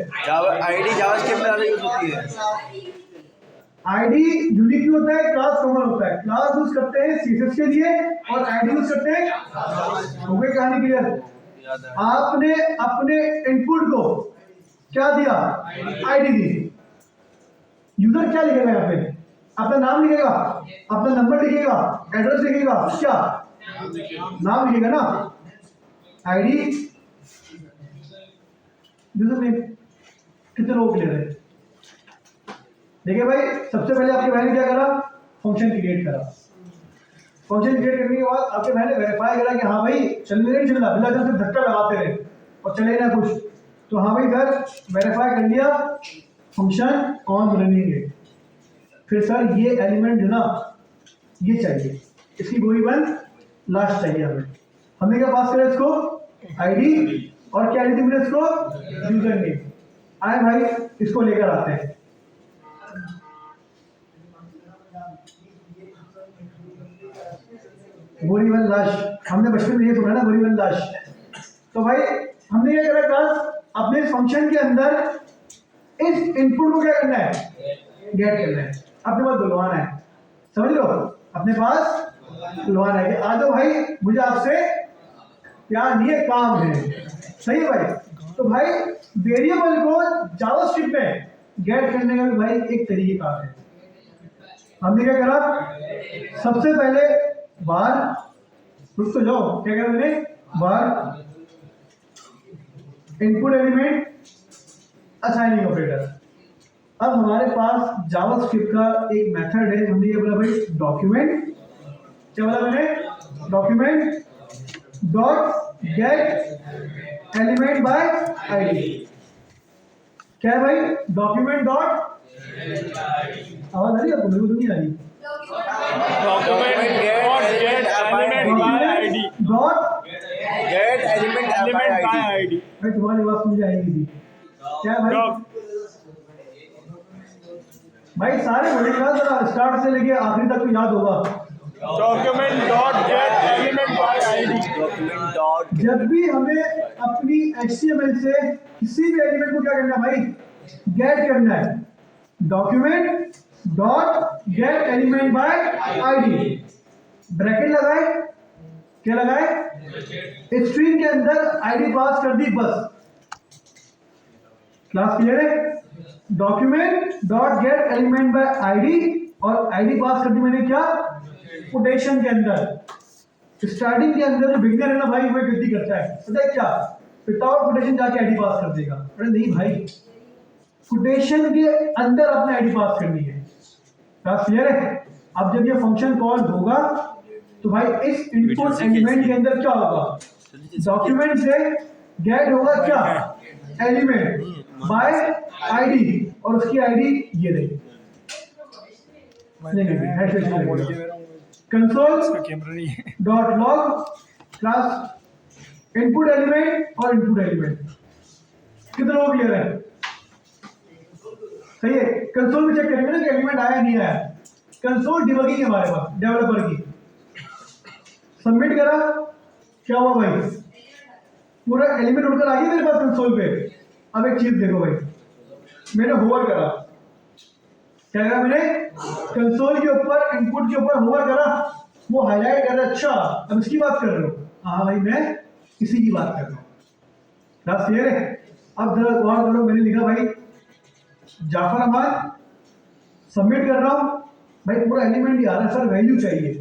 आईडी जावास्क्रिप्ट में ज़्यादा यूज होती है। आईडी यूनिक भी होता है, क्लास कॉमन होता है। क्लास यूज करते हैं सीएसएस के लिए और आईडी यूज करते हैं। हो गई कहानी क्लियर? आपने अपने इनपुट को क्या दिया? आईडी दी। यूजर क्या लिखेगा यहाँ पे? अपना नाम लिखेगा, अपना नंबर लिखेगा, एड्रेस लिखेगा, क्या नाम लिखेगा ना? ID, user name. कितने लोग क्लियर है? देखिए भाई, सबसे पहले आपके भाई ने क्या करा? फंक्शन क्रिएट करा। फंक्शन क्रिएट करने के बाद आपके भाई ने वेरीफाई करा कि हाँ भाई चल नहीं चलना, बिना जब से धक्का लगाते रहे और चले ना कुछ। तो हाँ भाई सर वेरीफाई कर लिया, फंक्शन ऑन रनिंग है। फिर सर ये एलिमेंट जो ना ये चाहिए, इसकी गोरी वन लास्ट चाहिए हमें। हमने क्या पास करा इसको? आईडी, और क्या दी हमने इसको? User name. आए भाई इसको लेकर आते हैं। गोरी वन लास्ट, हमने बचपन में ये सुना ना, गोरी वन लास्ट। तो भाई हमने क्या करा क्लास? अपने फंक्शन के अंदर इस इनपुट को क्या करना है? गेट करना है। अपने पास बुलवाना है, समझ लो, अपने पास बुलवाना है कि आ जाओ भाई, मुझे आपसे प्यार नहीं है, काम है। सही है भाई? तो भाई वेरिएबल को जावास्क्रिप्ट में गेट करने का भी भाई एक तरीका है। हमने क्या करा? सबसे पहले बार, रुक तो जाओ, क्या करा मैंने? बार इनपुट एलिमेंट असाइनिंग ऑपरेटर। अब हमारे पास जावास्क्रिप्ट का एक मेथड है, हमने ये बोला भाई डॉक्यूमेंट, क्या बोला मैंने, document dot get element by ID. क्या है भाई, डॉक्यूमेंट डॉट, आवाज आ रही है आपको, मेरे को तो नहीं आ रही, document get element by ID, dot get element by ID. भाई तुम्हारी बात मुझे आएगी थी, क्या है भाई, भाई सारे बोलेगा जरा स्टार्ट से लेके आखिरी तक तो याद होगा। Document dot get element by ID. Document dot जब भी हमें अपनी HTML से किसी भी एलिमेंट को क्या करना है भाई, गेट करना है, document dot get element by ID, bracket लगाए, क्या लगाए, स्ट्रिंग के अंदर आईडी पास कर दी बस। क्लास क्लियर है, document dot get element by ID और आईडी पास कर दी मैंने क्या, कोटेशन के अंदर। स्टार्टिंग के अंदर जो बिगिनर है ना भाई, वो गलती करता है, पता है क्या, विदाउट कोटेशन जाके आईडी पास कर देगा। अरे नहीं भाई, कोटेशन के अंदर अपने आईडी पास करनी है। क्लास क्लियर है। अब जब ये फंक्शन कॉल होगा तो भाई इस इनपुट एलिमेंट के अंदर क्या होगा, डॉक्यूमेंट से गेट होगा क्या, एलिमेंट बाय आईडी, और उसकी आईडी ये रही, कंसोल कैमरा नहीं है। Dot log class input element और इनपुट एलिमेंट। कितने लोग क्लियर है, सही है। कंसोल में चेक करेंगे ना कि एलिमेंट आया नहीं आया, कंसोल डिबगिंग है हमारे पास डेवलपर की। सबमिट करा, क्या हुआ भाई, पूरा एलिमेंट उड़कर आ गया मेरे पास कंसोल पे। अब एक चीज देखो भाई, मैंने होवर करा, क्या करा मैंने, कंसोल के ऊपर इनपुट के ऊपर होवर करा, वो हाईलाइट कर रहा है। अच्छा अब इसकी बात कर रहे हो, हाँ भाई मैं इसी की बात कर रहा हूँ। क्लास क्लियर है। अब जरा गौर करो, मैंने लिखा भाई जाफर अहमद, सबमिट कर रहा हूँ भाई, पूरा एलिमेंट ही आ रहा है सर, वैल्यू चाहिए।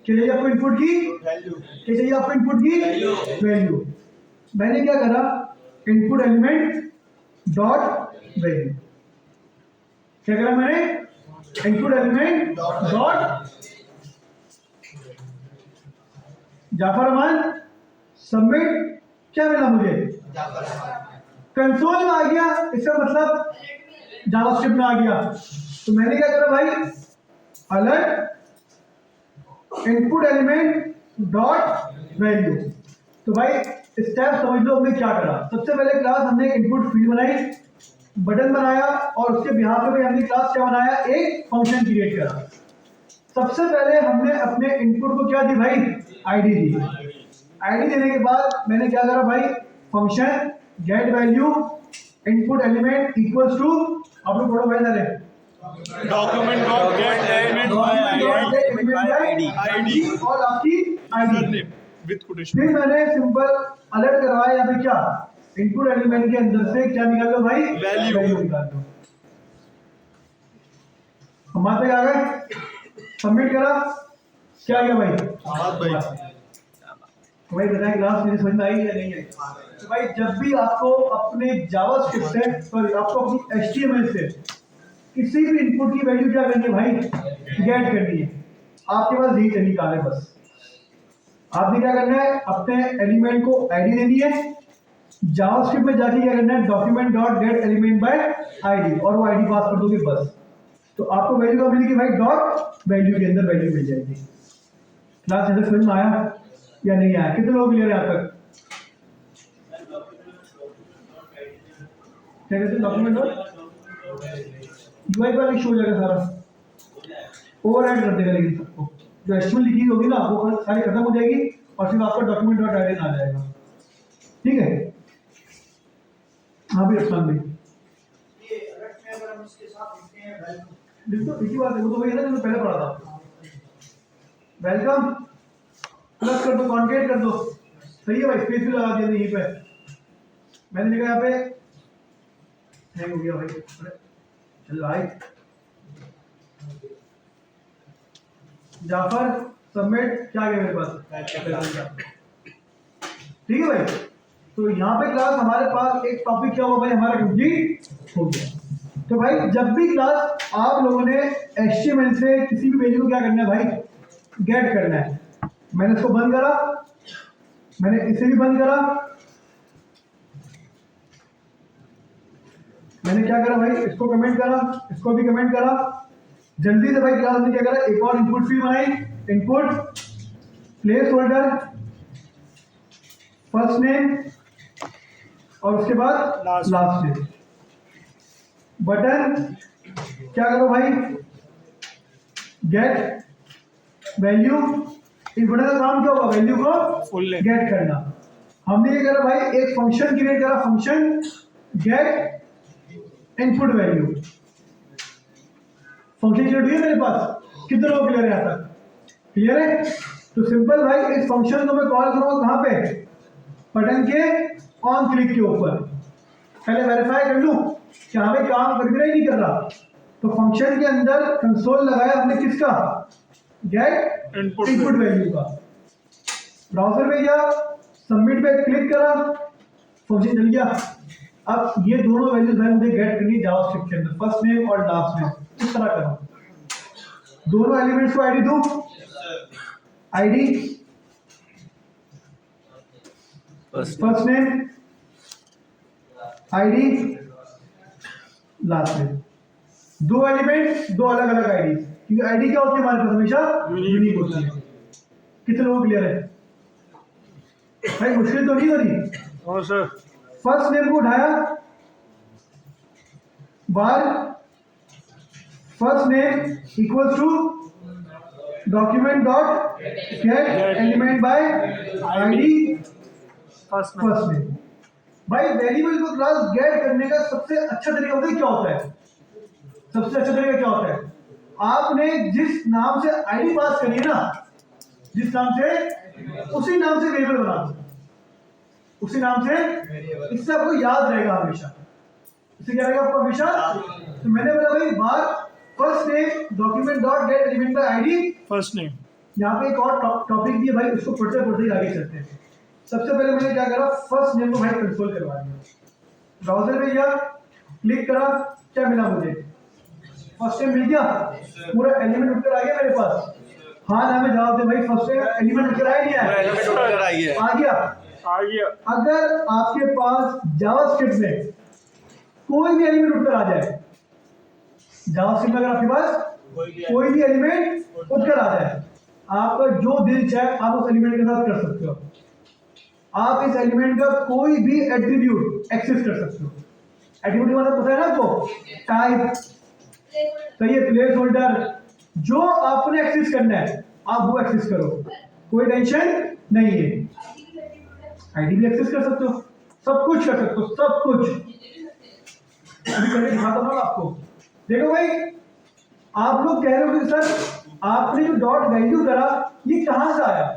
क्या चाहिए आपको, इनपुट की वैल्यू, क्या चाहिए आपको, इनपुट की वैल्यू। मैंने क्या करा, इनपुट एलिमेंट डॉट वैल्यू, क्या करा मैंने, input element dot Jafar Ahmad, submit, क्या मिला मुझे, कंसोल में आ गया, इसका मतलब जावास्क्रिप्ट में आ गया। तो मैंने क्या करा भाई, alert input element dot value. तो भाई स्टेप समझ लो हमने क्या करा। सबसे पहले क्लास हमने इनपुट फील्ड बनाई, बटन बनाया, और उसके बिहाफ पे भाई हमने क्लास क्या बनाया, एक फंक्शन क्रिएट करा। सबसे पहले हमने अपने इनपुट को क्या दी भाई, आईडी दी। आईडी देने के बाद मैंने क्या करा भाई, function get value input element equals to, आप लोग पढ़ो भाई सारे, document dot get element by ID और आपकी आईडी विद कोटेशन। फिर मैंने सिंपल अलर्ट करवाया, यहाँ पे क्या, इनपुट एलिमेंट के अंदर से क्या निकाल लो भाई, वैल्यू निकाल लो। हमारे पे आ गए, सबमिट करा, क्या गया भाई, भाई बताएं क्लास मेरी समझ में आई या नहीं आई। तो भाई जब भी आपको अपने जावास्क्रिप्ट से, सॉरी आपको अपनी HTML से किसी भी इनपुट की वैल्यू क्या करनी है भाई, गेट करनी है। आपके पास यही तरीका है, बस आपने क्या करना है, अपने एलिमेंट को आईडी देनी है, जावास्क्रिप्ट में जाके क्या करना है, document dot get element by ID, और वो आईडी पास कर दोगे बस। तो आपको वैल्यू क्या मिलेगी भाई, डॉट वैल्यू के अंदर वैल्यू मिल जाएगी। क्लास ऐसे समझ में आया या नहीं आया, कितने लोग क्लियर है यहाँ तक, क्या कहते हैं, डॉक्यूमेंट यूआई पर इशू हो जाएगा सारा, ओवरराइड कर देगा, लेकिन सबको जो HTML लिखी होगी ना वो सारी खत्म हो जाएगी, और फिर आपका डॉक्यूमेंट डॉट आईडी आ जाएगा। ठीक है, हाँ भी अफसान भाई, ये अलर्ट में अगर हम इसके साथ लिखते हैं वैल्यू, बिल्कुल इसी बात है, वो तो वही है ना जो पहले पढ़ा था, वेलकम प्लस कर दो, कॉन्केट कर दो, सही है भाई, स्पेस भी लगा दिया यहीं पे। मैंने लिखा यहाँ पे हैंग हो गया भाई, चल भाई, जाफर सबमिट, क्या गया मेरे पास, ठीक है भाई। तो यहाँ पे क्लास हमारे पास एक टॉपिक क्या हुआ भाई, हमारा कंप्लीट हो गया। तो भाई जब भी क्लास आप लोगों ने HTML से किसी भी वैल्यू को क्या करना है भाई, गेट करना है। मैंने इसको बंद करा, मैंने इसे भी बंद करा, मैंने क्या करा भाई, इसको कमेंट करा, इसको भी कमेंट करा। जल्दी से भाई क्लास में क्या करा, एक और इनपुट फील्ड बनाई, input place holder first name और उसके बाद लास्ट नेम। बटन क्या करो भाई, गेट वैल्यू। इस बटन का काम क्या होगा, वैल्यू को गेट करना। हमने ये करा भाई, एक फंक्शन क्रिएट करा, function get input value. Function create हुई है मेरे पास, कितने लोग क्लियर है यहाँ तक, क्लियर है? तो सिंपल भाई इस फंक्शन को मैं कॉल करूंगा कहाँ पे, बटन के ऑन क्लिक के ऊपर। पहले वेरीफाई कर लूं कि हमें काम कर ही नहीं कर रहा। तो फंक्शन के अंदर कंसोल लगाया हमने किसका, गेट इनपुट वैल्यू का। ब्राउजर में गया, सबमिट पे क्लिक करा, फंक्शन चल गया। अब ये दोनों वैल्यूज है मुझे गेट करनी जावास्क्रिप्ट के अंदर, फर्स्ट नेम और लास्ट नेम। इस तरह करो, दोनों एलिमेंट्स को आईडी दूं, ID first name, ID last name. दो एलिमेंट, दो अलग अलग आईडी, क्योंकि आईडी क्या होती है हमारे पास हमेशा यूनिक होती है। कितने लोग क्लियर है भाई, मुश्किल तो नहीं हो रही? और सर फर्स्ट नेम को उठाया, bar first name equals to document dot get element by ID first name. भाई वेरिएबल को क्लास गेट करने का सबसे अच्छा तरीका होता है, क्या होता है, सबसे अच्छा तरीका क्या होता है, आपने जिस नाम से आईडी पास करी है ना, जिस नाम से, उसी नाम से वेरिएबल बना दो, उसी नाम से। इससे आपको याद रहेगा हमेशा, इससे क्या रहेगा आपको हमेशा। तो मैंने बोला भाई bar first name document dot get element by ID first name. यहाँ पे एक और टॉपिक भी है भाई, उसको पढ़ते पढ़ते ही आगे चलते हैं। सबसे पहले मैंने क्या करा, फर्स्ट नेम को भाई कंसोल करवा दिया। ब्राउजर में गया, क्लिक करा, क्या मिला मुझे, फर्स्ट नेम मिल गया, पूरा एलिमेंट उठकर आ गया मेरे पास। हाँ ना, मैं जवाब दे भाई, फर्स्ट नेम एलिमेंट उठकर आया नहीं आया, आ गया। आ गया। अगर आपके पास जावास्क्रिप्ट में कोई भी एलिमेंट उठकर आ जाए, जावास्क्रिप्ट में अगर आपके पास कोई भी एलिमेंट उठकर आ जाए, आपका जो दिल चाहे आप उस एलिमेंट के साथ कर सकते हो। आप इस एलिमेंट का कोई भी एट्रीब्यूट एक्सेस कर सकते हो। एट्रीब्यूट मतलब पता है ना आपको, टाइप, तो ये प्लेस होल्डर, जो आपने एक्सेस करना है आप वो एक्सेस करो, कोई टेंशन नहीं है। आईडी भी एक्सेस कर सकते हो, सब कुछ कर सकते हो, सब कुछ। अभी करके दिखाता हूँ आपको। देखो भाई, आप लोग कह रहे हो कि सर आपने जो डॉट वैल्यू करा ये कहां से आया,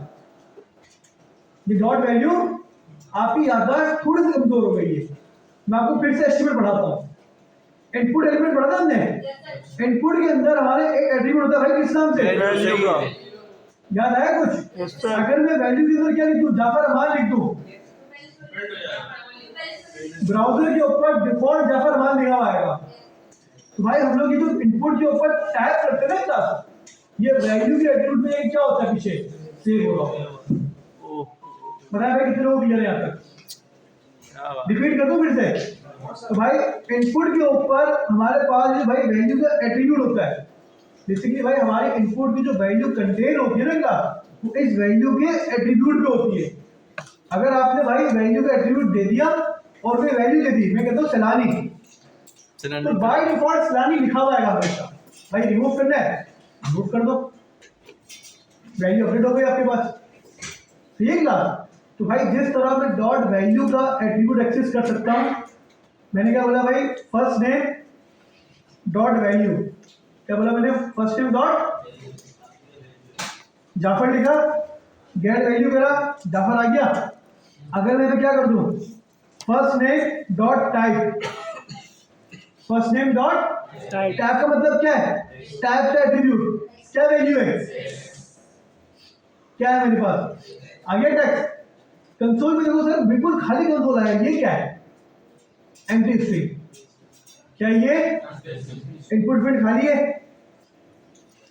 ये डॉट वैल्यू आपकी याददाश्त थोड़ी सी कमजोर हो गई है। मैं आपको फिर से एस्टिमेट बढ़ाता हूँ। इनपुट एलिमेंट पढ़ा था हमने, इनपुट के अंदर हमारे एक एट्रीब्यूट होता है भाई, किस नाम से, वैल्यू का। याद आया कुछ? अगर मैं वैल्यू के अंदर क्या लिख दूं, जाफर अमान लिख दूं, ब्राउजर के ऊपर डिफॉल्ट जाफर अमान लिखा हुआ आएगा। तो भाई हम लोग ये जो इनपुट के ऊपर टाइप करते हैं ना क्लास, ये वैल्यू के एट्रीब्यूट में क्या होता है, पीछे सेव हो रहा है। बताया भाई कितने लोग क्लियर है यहाँ तक? रिपीट कर दूं फिर से। तो भाई इनपुट के ऊपर हमारे पास जो भाई वैल्यू का एट्रीब्यूट होता है, बेसिकली भाई हमारे इनपुट की जो वैल्यू कंटेन होती है ना क्लास, वो इस वैल्यू के एट्रीब्यूट पे होती है। अगर आपने भाई वैल्यू का एट्रीब्यूट दे दिया और फिर वैल्यू दे दी, मैं कहता हूँ सैलानी, तो बाय डिफॉल्ट सैलानी लिखा हुआ है हमेशा। भाई रिमूव करना है, रिमूव कर दो, वैल्यू अपडेट हो गई आपके पास, ठीक है क्लास। तो भाई जिस तरह मैं डॉट वैल्यू का एट्रीब्यूट एक्सेस कर सकता हूं, मैंने क्या बोला भाई, फर्स्ट नेम डॉट वैल्यू, क्या बोला मैंने, फर्स्ट नेम डॉट जाफर लिखा, गेट वैल्यू करा, जाफर आ गया। अगर मैं तो क्या कर दूं, first name dot type, first name dot type का मतलब क्या है, टाइप का एट्रीब्यूट, क्या वैल्यू है, क्या है मेरे पास, आ गया टेक्स्ट। कंसोल में देखो सर बिल्कुल खाली कंसोल आया, ये क्या है, एम्प्टी स्ट्रिंग। क्या ये इनपुट फील्ड खाली है?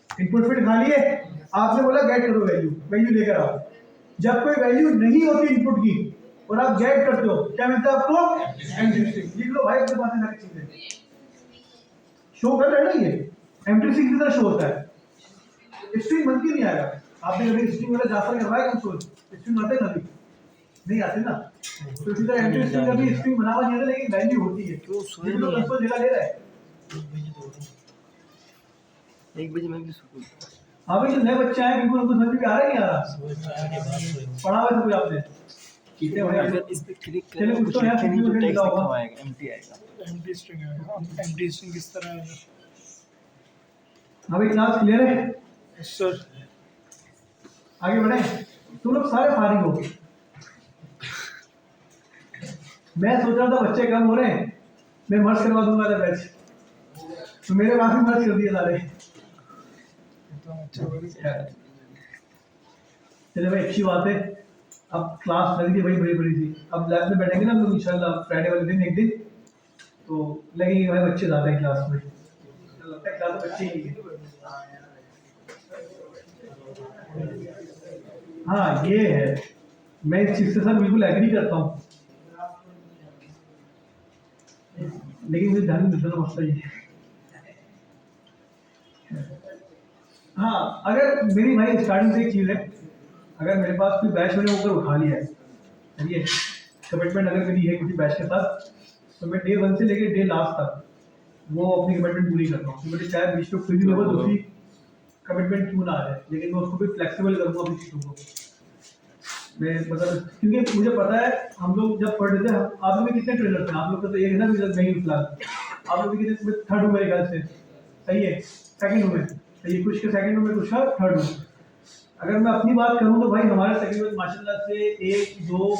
इनपुट फील्ड खाली है। आपने बोला गेट करो वैल्यू, वैल्यू लेकर आओ। जब कोई वैल्यू नहीं होती इनपुट की और आप गेट करते हो, क्या मिलता है आपको? Empty string. लिख लो भाई अपने पास सारी चीजें शो कर रहे हैं ना, ये एम्प्टी स्ट्रिंग की तरह शो होता है। स्ट्रिंग बन के नहीं आएगा। आपने कभी स्ट्रिंग वाला जाफर करवाया कंसोल? स्ट्रिंग आते कभी नहीं आते ना। तो इसी तरह एम्प्टी स्ट्रिंग का भी स्ट्रिंग बना हुआ नहीं है, लेकिन वैल्यू होती है। ये तो कंसोल जगह ले रहा है। 1 बजे मैं भी स्कूल। हाँ भाई, जो नए बच्चे आए बिल्कुल उनको समझ में आ रहा है नहीं आ रहा? पढ़ा हुआ है सब आपने? कितने भाई अगर इस पे क्लिक चलो करें कुछ कुछ तो यहाँ लिखे नहीं तो सीपीयू टेक्स्ट लिखा लिखा होगा। हुआ आएगा, एम्प्टी आएगा। एम्प्टी स्ट्रिंग है। एम्प्टी स्ट्रिंग किस तरह है? हाँ भाई, क्लास क्लियर है? Yes sir. आगे बढ़े। तुम लोग सारे फारिग हो। मैं सोच रहा था बच्चे कम हो रहे हैं, मैं मर्ज करवा दूंगा था बैच, तो मेरे पास ही मर्ज कर दिए सारे। चले भाई, अच्छी बात है। अब क्लास लग रही है भाई बड़ी बड़ी सी। अब लैब में बैठेंगे ना हम लोग इंशाल्लाह फ्राइडे वाले दिन एक दिन, तो लगेंगे भाई बच्चे ज़्यादा है क्लास में। लगता है क्लास में बच्चे ही हैं। हाँ ये है, मैं इस चीज़ से सर बिल्कुल एग्री करता हूँ, लेकिन मुझे ध्यान नहीं देना मसला ये है। हाँ, अगर मेरी भाई स्टार्टिंग से एक चीज़ है, अगर मेरे पास कोई बैच मैंने ऊपर उठा लिया है, चलिए कमिटमेंट अगर मेरी है किसी बैच के साथ, तो मैं डे 1 से लेकर डे लास्ट तक वो अपनी कमिटमेंट पूरी करता हूँ। मुझे चाहे बीच में कोई भी लेवल दूसरी कमिटमेंट क्यों ना आ जाए, लेकिन मैं उसको भी फ्लेक्सिबल करूँगा अपनी चीज़ों को। मैं मतलब, क्योंकि मुझे पता है हम लोग जब पढ़ रहे थे, आप लोग कितने ट्रेनर थे? आप लोग का तो एक है ना रिजल्ट नहीं फिलहाल। आप लोग कितने? थर्ड हूँ मेरे ख्याल से, सही है? सेकंड हूँ मैं, सही है? कुछ के सेकंड हूँ मैं, कुछ का थर्ड हूँ। अगर मैं अपनी बात करूँ तो भाई हमारे सेकंड में माशाल्लाह से 1 2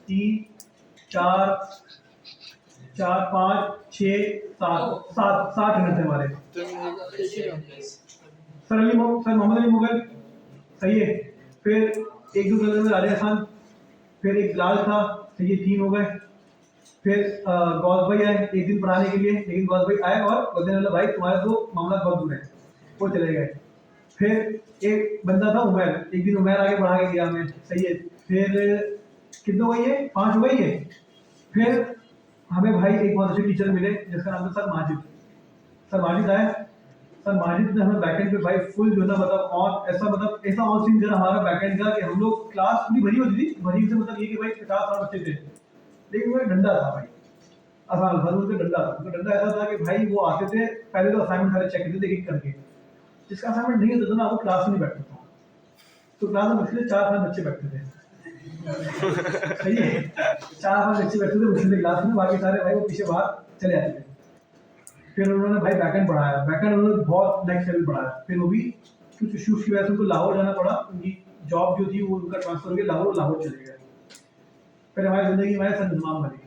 3 4 5 6 7 ट्रेनर थे हमारे। सर मोहम्मद अली मुगल, सही है? फिर 1-2 कलर में राजा खान, फिर एक लाल था, तो ये 3 हो गए। फिर गौस भाई आए एक दिन पढ़ाने के लिए, लेकिन गौस भाई आए और बोलने वाला भाई तुम्हारे तो मामला बहुत दूर है, वो चले गए। फिर एक बंदा था उमर, एक दिन उमर आगे बढ़ा के गया हमें, सही है? फिर कितने हो गई है? 5 हो गई है। फिर हमें भाई एक बहुत अच्छे टीचर मिले जिसका नाम था सर माजिद। सर माजिद आए, सर माजिद ने हमें बैकएंड पे भाई फुल जो है ना, मतलब ऑन ऐसा ऑन सीन करा हमारा बैकएंड का कि हम लोग क्लास पूरी भरी होती थी। भरी से मतलब ये कि भाई 50-60 बच्चे थे, लेकिन वो डंडा था भाई, आसान था उनका डंडा था। उनका डंडा ऐसा था कि भाई वो आते थे, पहले तो असाइनमेंट सारे चेक करते थे एक करके, जिसका असाइनमेंट नहीं होता था ना वो क्लास में नहीं बैठता था। तो क्लास में मुश्किल 4-5 बच्चे बैठते थे, सही है? 4-5 बच्चे बैठते थे मुश्किल क्लास में, बाकी सारे भाई वो पीछे बाहर चले आते थे। फिर उन्होंने भाई बैकएंड पढ़ाया, बैकएंड उन्होंने बहुत नेक्स्ट लेवल पढ़ाया। फिर वो भी कुछ इश्यूज की वजह से उनको लाहौर जाना पड़ा, उनकी जॉब जो थी वो उनका ट्रांसफर हो गया लाहौर चले गए। फिर हमारी ज़िंदगी में आए सर इंतजाम मलिक,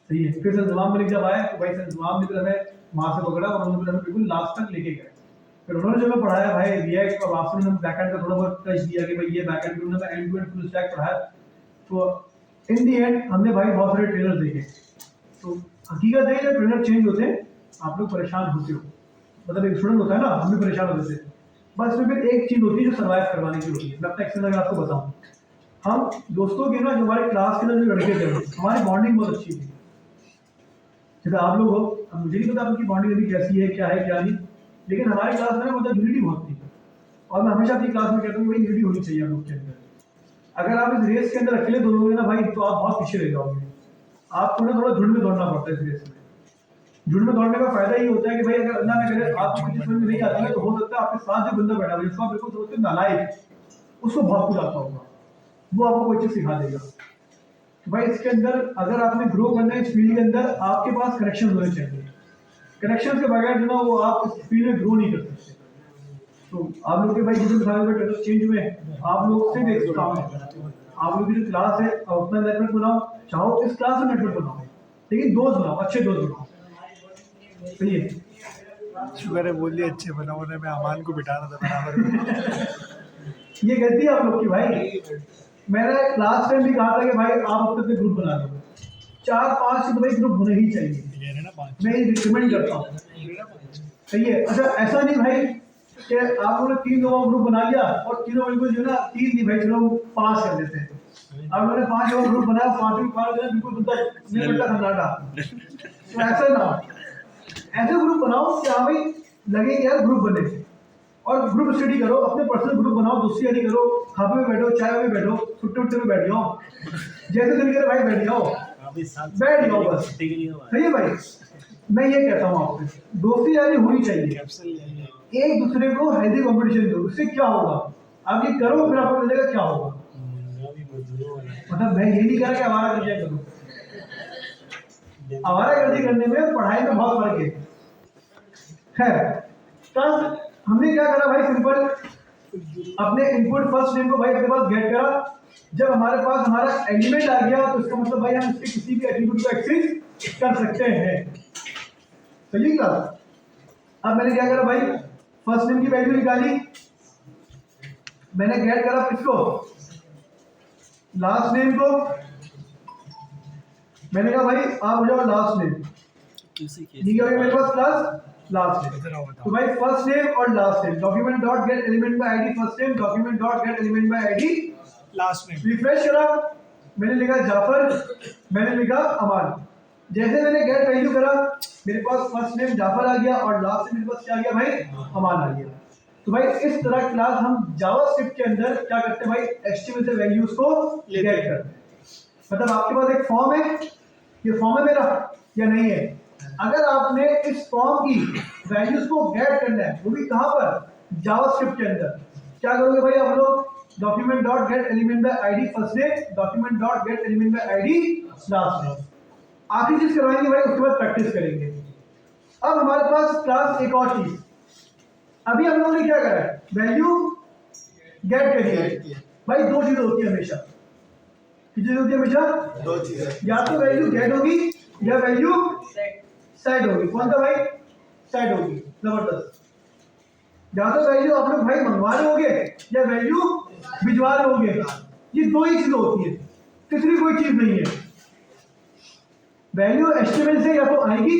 सही है? फिर सर इंतजाम मलिक जब आए तो भाई सर इंतजाम मलिक हमें वहाँ से पकड़ा और उन्होंने हमें बिल्कुल लास्ट तक लेके गए। फिर उन्होंने जो हमें पढ़ाया भाई रिएक्ट और वापस उन्होंने बैकएंड का थोड़ा बहुत टच दिया कि भाई ये बैकएंड पे उन्होंने end to end full stack पढ़ाया। तो इन दी एंड हमने भाई बहुत सारे ट्रेनर देखे। तो हकीकत है जब ट्रेनर चेंज होते हैं आप लोग परेशान होते हो, मतलब एक स्टूडेंट होता है ना, हम भी परेशान होते थे। बस में फिर एक चीज़ होती है जो सर्वाइव करवाने की होती है। मैं अपना एक्सपीरियंस अगर आपको बताऊँ, हम दोस्तों के ना जो हमारे क्लास के अंदर जो लड़के थे हमारी बॉन्डिंग बहुत अच्छी थी। जैसे आप लोग हो, अब मुझे नहीं पता आपकी बॉन्डिंग अभी कैसी है, क्या नहीं, लेकिन हमारी क्लास में ना मतलब यूनिटी बहुत थी। और मैं हमेशा अपनी क्लास में कहता हूँ भाई यूनिटी होनी चाहिए हम लोग के अंदर। अगर आप इस रेस के अंदर अकेले दौड़ोगे ना भाई तो आप बहुत पीछे रह जाओगे। आपको ना थोड़ा झुंड में दौड़ना पड़ता है इस रेस में। झुंड में दौड़ने का फायदा ये होता है कि भाई अगर अल्लाह न करे आपको कुछ समझ में नहीं आती है तो हो सकता है आपके साथ जो बंदा बैठा हुआ है जिसको आप बिल्कुल सोचते नालायक, उसको बहुत कुछ आता होगा, वो आपको कोई चीज़ सिखा देगा। तो भाई इसके अंदर अगर आपने ग्रो करना है इस फील्ड के अंदर, आपके पास कनेक्शन होने चाहिए। कनेक्शन के बगैर जो ना वो आप इस फील्ड में ग्रो नहीं कर सकते। तो आप लोग के भाई जितने सारे ट्रेनर चेंज हुए, आप लोग से भी एक काम है, आप लोग की जो क्लास है अपना नेटवर्क बनाओ, चाहो इस क्लास में नेटवर्क बनाओ, लेकिन दोस्त बनाओ, अच्छे दोस्त बनाओ, सही है? शुक्र है बोलिए अच्छे बना, उन्हें मैं अमान को बिठाना था बराबर में। ये गलती है आप लोग की भाई। मैंने क्लास में भी कहा था कि भाई आप अपने ग्रुप बना लो, 4-5 तो भाई ग्रुप होने ही चाहिए। क्लियर है ना मैं ये रिकमेंड करता हूँ, सही है। अच्छा ऐसा नहीं भाई कि आप लोगों ने 3 लोगों का ग्रुप बना लिया और तीनों बिल्कुल जो है ना 3 नहीं भाई चलो 5 कर लेते हैं। आप लोगों ने 5 लोगों का ग्रुप बनाया, 5 भी 5 जो है बिल्कुल दुद्धा नहीं बेटा खंडाटा, तो ऐसा ना हो। ऐसे ग्रुप बनाओ कि हाँ भाई लगे कि यार ग्रुप बने, और ग्रुप स्टडी करो, अपने पर्सनल ग्रुप बनाओ, दोस्ती यारी करो, खाने में बैठो, चाय में बैठो, छुट्टे उट्टे में बैठ जाओ, जैसे दिन के भाई बैठ जाओ, बैठ जाओ बस, सही है भाई। मैं ये कहता हूँ आपसे दोस्ती यारी होनी चाहिए, एक दूसरे को हेल्दी कंपटीशन दो, उससे क्या होगा आप ये करो फिर आपको मिलेगा क्या होगा। मतलब मैं ये नहीं कह रहा कि आवारा गर्दियाँ करो, आवारा गर्दी करने में पढ़ाई में बहुत फर्क है। तब हमने क्या करा भाई, सिंपल अपने इनपुट फर्स्ट नेम को भाई अपने पास गेट करा, जब हमारे पास हमारा एलिमेंट आ गया तो इसका मतलब भाई हम इसके किसी भी एट्रीब्यूट को एक्सेस कर सकते हैं, सही है। अब मैंने क्या करा भाई, फर्स्ट नेम की वैल्यू निकाली, मैंने गेट करा किसको, लास्ट नेम को, मैंने कहा भाई आप हो जाओ लास्ट नेम, ठीक है मेरे पास प्लस लास्ट नेम, तो भाई फर्स्ट नेम और last name, document dot get element by ID first name, document dot get element by ID last name. Refresh करा, मैंने लिखा जाफर, मैंने लिखा अमान, जैसे मैंने गेट वैल्यू करा मेरे पास फर्स्ट नेम जाफर आ गया और लास्ट नेम मेरे पास क्या आ गया भाई, अमान आ गया। तो भाई इस तरह क्लास हम जावास्क्रिप्ट के अंदर क्या करते हैं भाई, एचटीएमएल से वैल्यूज को गेट करते हैं। मतलब आपके पास एक फॉर्म है, ये फॉर्म है मेरा या नहीं है, अगर आपने इस फॉर्म की वैल्यूज को गेट करना है वो भी कहां पर, जावास्क्रिप्ट के अंदर, क्या करोगे भाई आप लोग, document dot get element by ID first name, document dot get element by ID last name, आखिरी चीज करवाएंगे भाई, उसके बाद प्रैक्टिस करेंगे। अब हमारे पास क्लास एक और चीज, अभी हम लोगों ने क्या करा है, वैल्यू गेट करी है भाई, दो चीजें होती है हमेशा, किस चीज होती है हमेशा, दो चीजें, या तो वैल्यू गेट होगी या वैल्यू सेट होगी, कौन सा भाई, सेट होगी, जबरदस्त। या तो वैल्यू आप लोग भाई मंगवा रहे होगे या वैल्यू भिजवा रहे होगे, ये दो ही चीजें होती है, तीसरी कोई चीज नहीं है। वैल्यू एचटीएमएल से या तो आएगी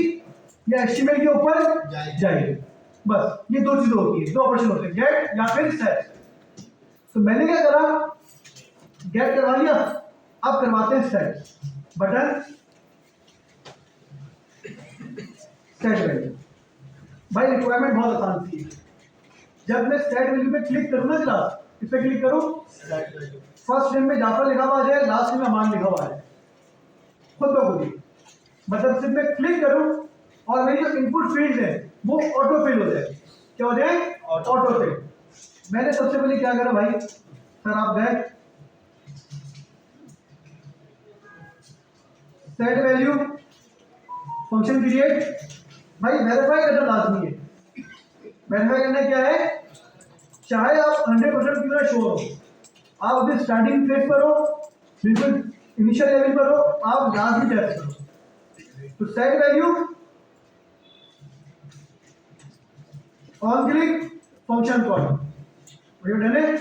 या एचटीएमएल के ऊपर जाएगी, बस ये दो चीजें होती है, दो ऑपरेशन होते हैं, गेट या फिर सेट। तो मैंने क्या करा, गेट करवा लिया, अब करवाते हैं सेट, बटन सेट वैल्यू। भाई रिक्वायरमेंट बहुत आसान थी, जब मैं सेट वैल्यू पे क्लिक करूँ ना क्लास, इस पे क्लिक करूँ, फर्स्ट नेम में जाफर लिखा हुआ आ जाए, लास्ट नेम में अमान लिखा हुआ है, खुद ब खुद ही, मतलब सिर्फ मैं क्लिक करूँ और मेरी जो इनपुट फील्ड है वो ऑटो फिल हो जाए, क्या हो जाए, ऑटो फिल। मैंने सबसे पहले क्या करा भाई, सर आप गए सेट वैल्यू फंक्शन क्रिएट, भाई वेरीफाई करना लाजमी है, वेरीफाई करना क्या है, चाहे आप 100% क्यों ना शो हो, आप अभी स्टार्टिंग फेज पर हो, बिल्कुल इनिशियल लेवल पर हो, आप लास्ट भी टेस्ट करो। तो set value on click function call, भैया डन है,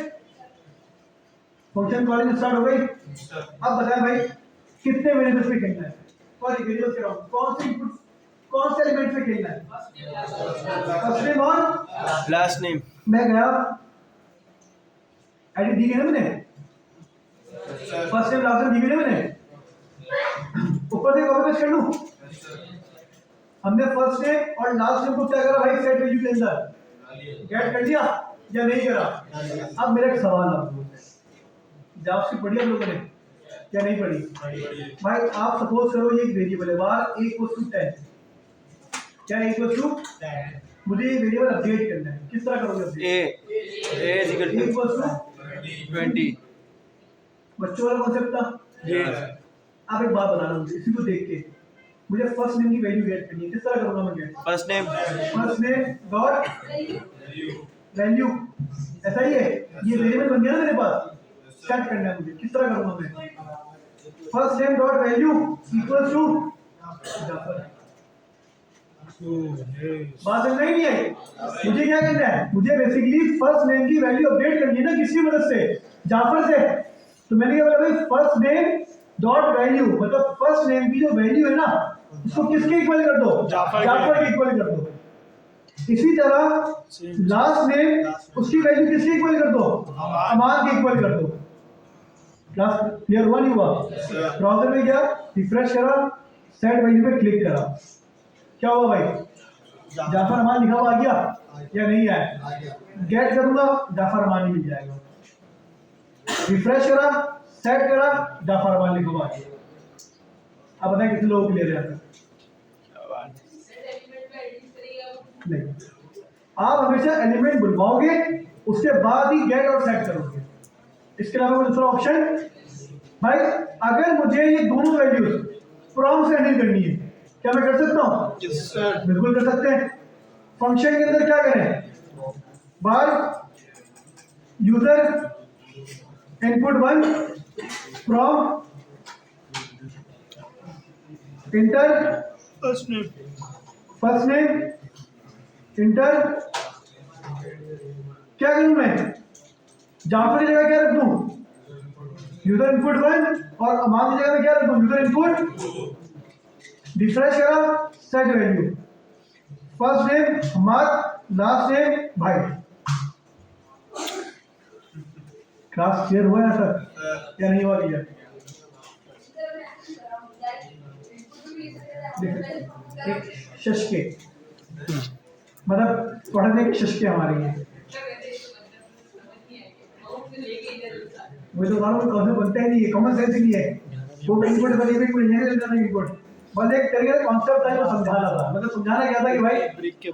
फंक्शन कॉलिंग स्टार्ट हो गई। अब बताएं भाई कितने वेरिएबल्स पे खेलना है, सॉरी वेरिएबल्स कह रहा हूं, कौन से इनपुट कौन से एलिमेंट पे खेलना है, फर्स्ट नेम और लास्ट नेम। मैं गया आईडी दी गई ना मैंने, first name last name the गई ना मैंने, ऊपर से कॉपी पेस्ट कर लूं, हमने फर्स्ट नेम और लास्ट नेम को क्या करा भाई, सेट वैल्यू के अंदर गेट कर दिया या नहीं करा। अब मेरा एक सवाल आपको, जावास्क्रिप्ट पढ़ी आप लोगों ने या नहीं पढ़ी भाई, आप सपोज करो ये एक वेरिएबल है var a = 10, क्या a = 10, मुझे ये वेरिएबल अपडेट करना है, किस तरह करोगे अपडेट, a = 20, बच्चों वाला कॉन्सेप्ट था ये। आप एक बात बता रहा हूँ, इसी को देख के मुझे फर्स्ट नेम की वैल्यू गेट करनी है, किस तरह करूंगा मैं get, first name dot value, ऐसा ही है, ये वेरिएबल बन गया ना मेरे पास, सेट करना है मुझे, किस तरह करूंगा मैं, first name dot value equals to Jafar. बात समझ नहीं आई, मुझे क्या करना है, मुझे बेसिकली फर्स्ट नेम की वैल्यू अपडेट करनी है ना, किसकी मदद से, जाफर से। तो मैंने क्या बोला भाई, फर्स्ट नेम डॉट वैल्यू, मतलब फर्स्ट नेम की जो वैल्यू है ना उसको किसके इक्वल कर दो, जाफर के इक्वल कर दो। इसी तरह लास्ट नेम उसकी वैल्यू किसके इक्वल कर दो, अमान के इक्वल कर दो। क्लास क्लियर हुआ नहीं हुआ? ब्राउजर में गया, रिफ्रेश करा, सेट वैल्यू पे क्लिक करा, क्या हुआ भाई, जाफर अमान लिखा हुआ आ गया या नहीं आया? गेट करूंगा जाफर अमान ही मिल जाएगा। रिफ्रेश करा, सेट करा, जाफर अमान लिखा हुआ आ गया। अब बताएं कितने लोगों को ले रहे हैं? नहीं, आप हमेशा एलिमेंट बुलवाओगे उसके बाद ही गेट और सेट करोगे। इसके अलावा कोई दूसरा ऑप्शन? भाई अगर मुझे ये दोनों वैल्यूज प्रॉम्प्ट से हैंडल करनी है, क्या मैं कर सकता हूँ? Yes sir. बिल्कुल कर सकते हैं। फंक्शन के अंदर क्या करें, bar user input 1 prompt enter first name enter, क्या करूं मैं, जाफर की जगह क्या रख दूं, यूजर इनपुट 1 और अमान की जगह में क्या रख दूं, यूजर इनपुट। रिफ्रेश करा, set value, first name Hammad, last name भाई। क्लास क्लियर हुआ है सर या नहीं हुआ? लिया शशके मतलब पढ़ने के शशके हमारे ये, मुझे तो मालूम कॉन्सेप्ट बनता ही नहीं है, कॉमन सेंस ही नहीं है। तो इनपुट बने इनपुट बस एक तरीके से कॉन्सेप्ट है, समझाना था, मतलब समझाना क्या था कि भाई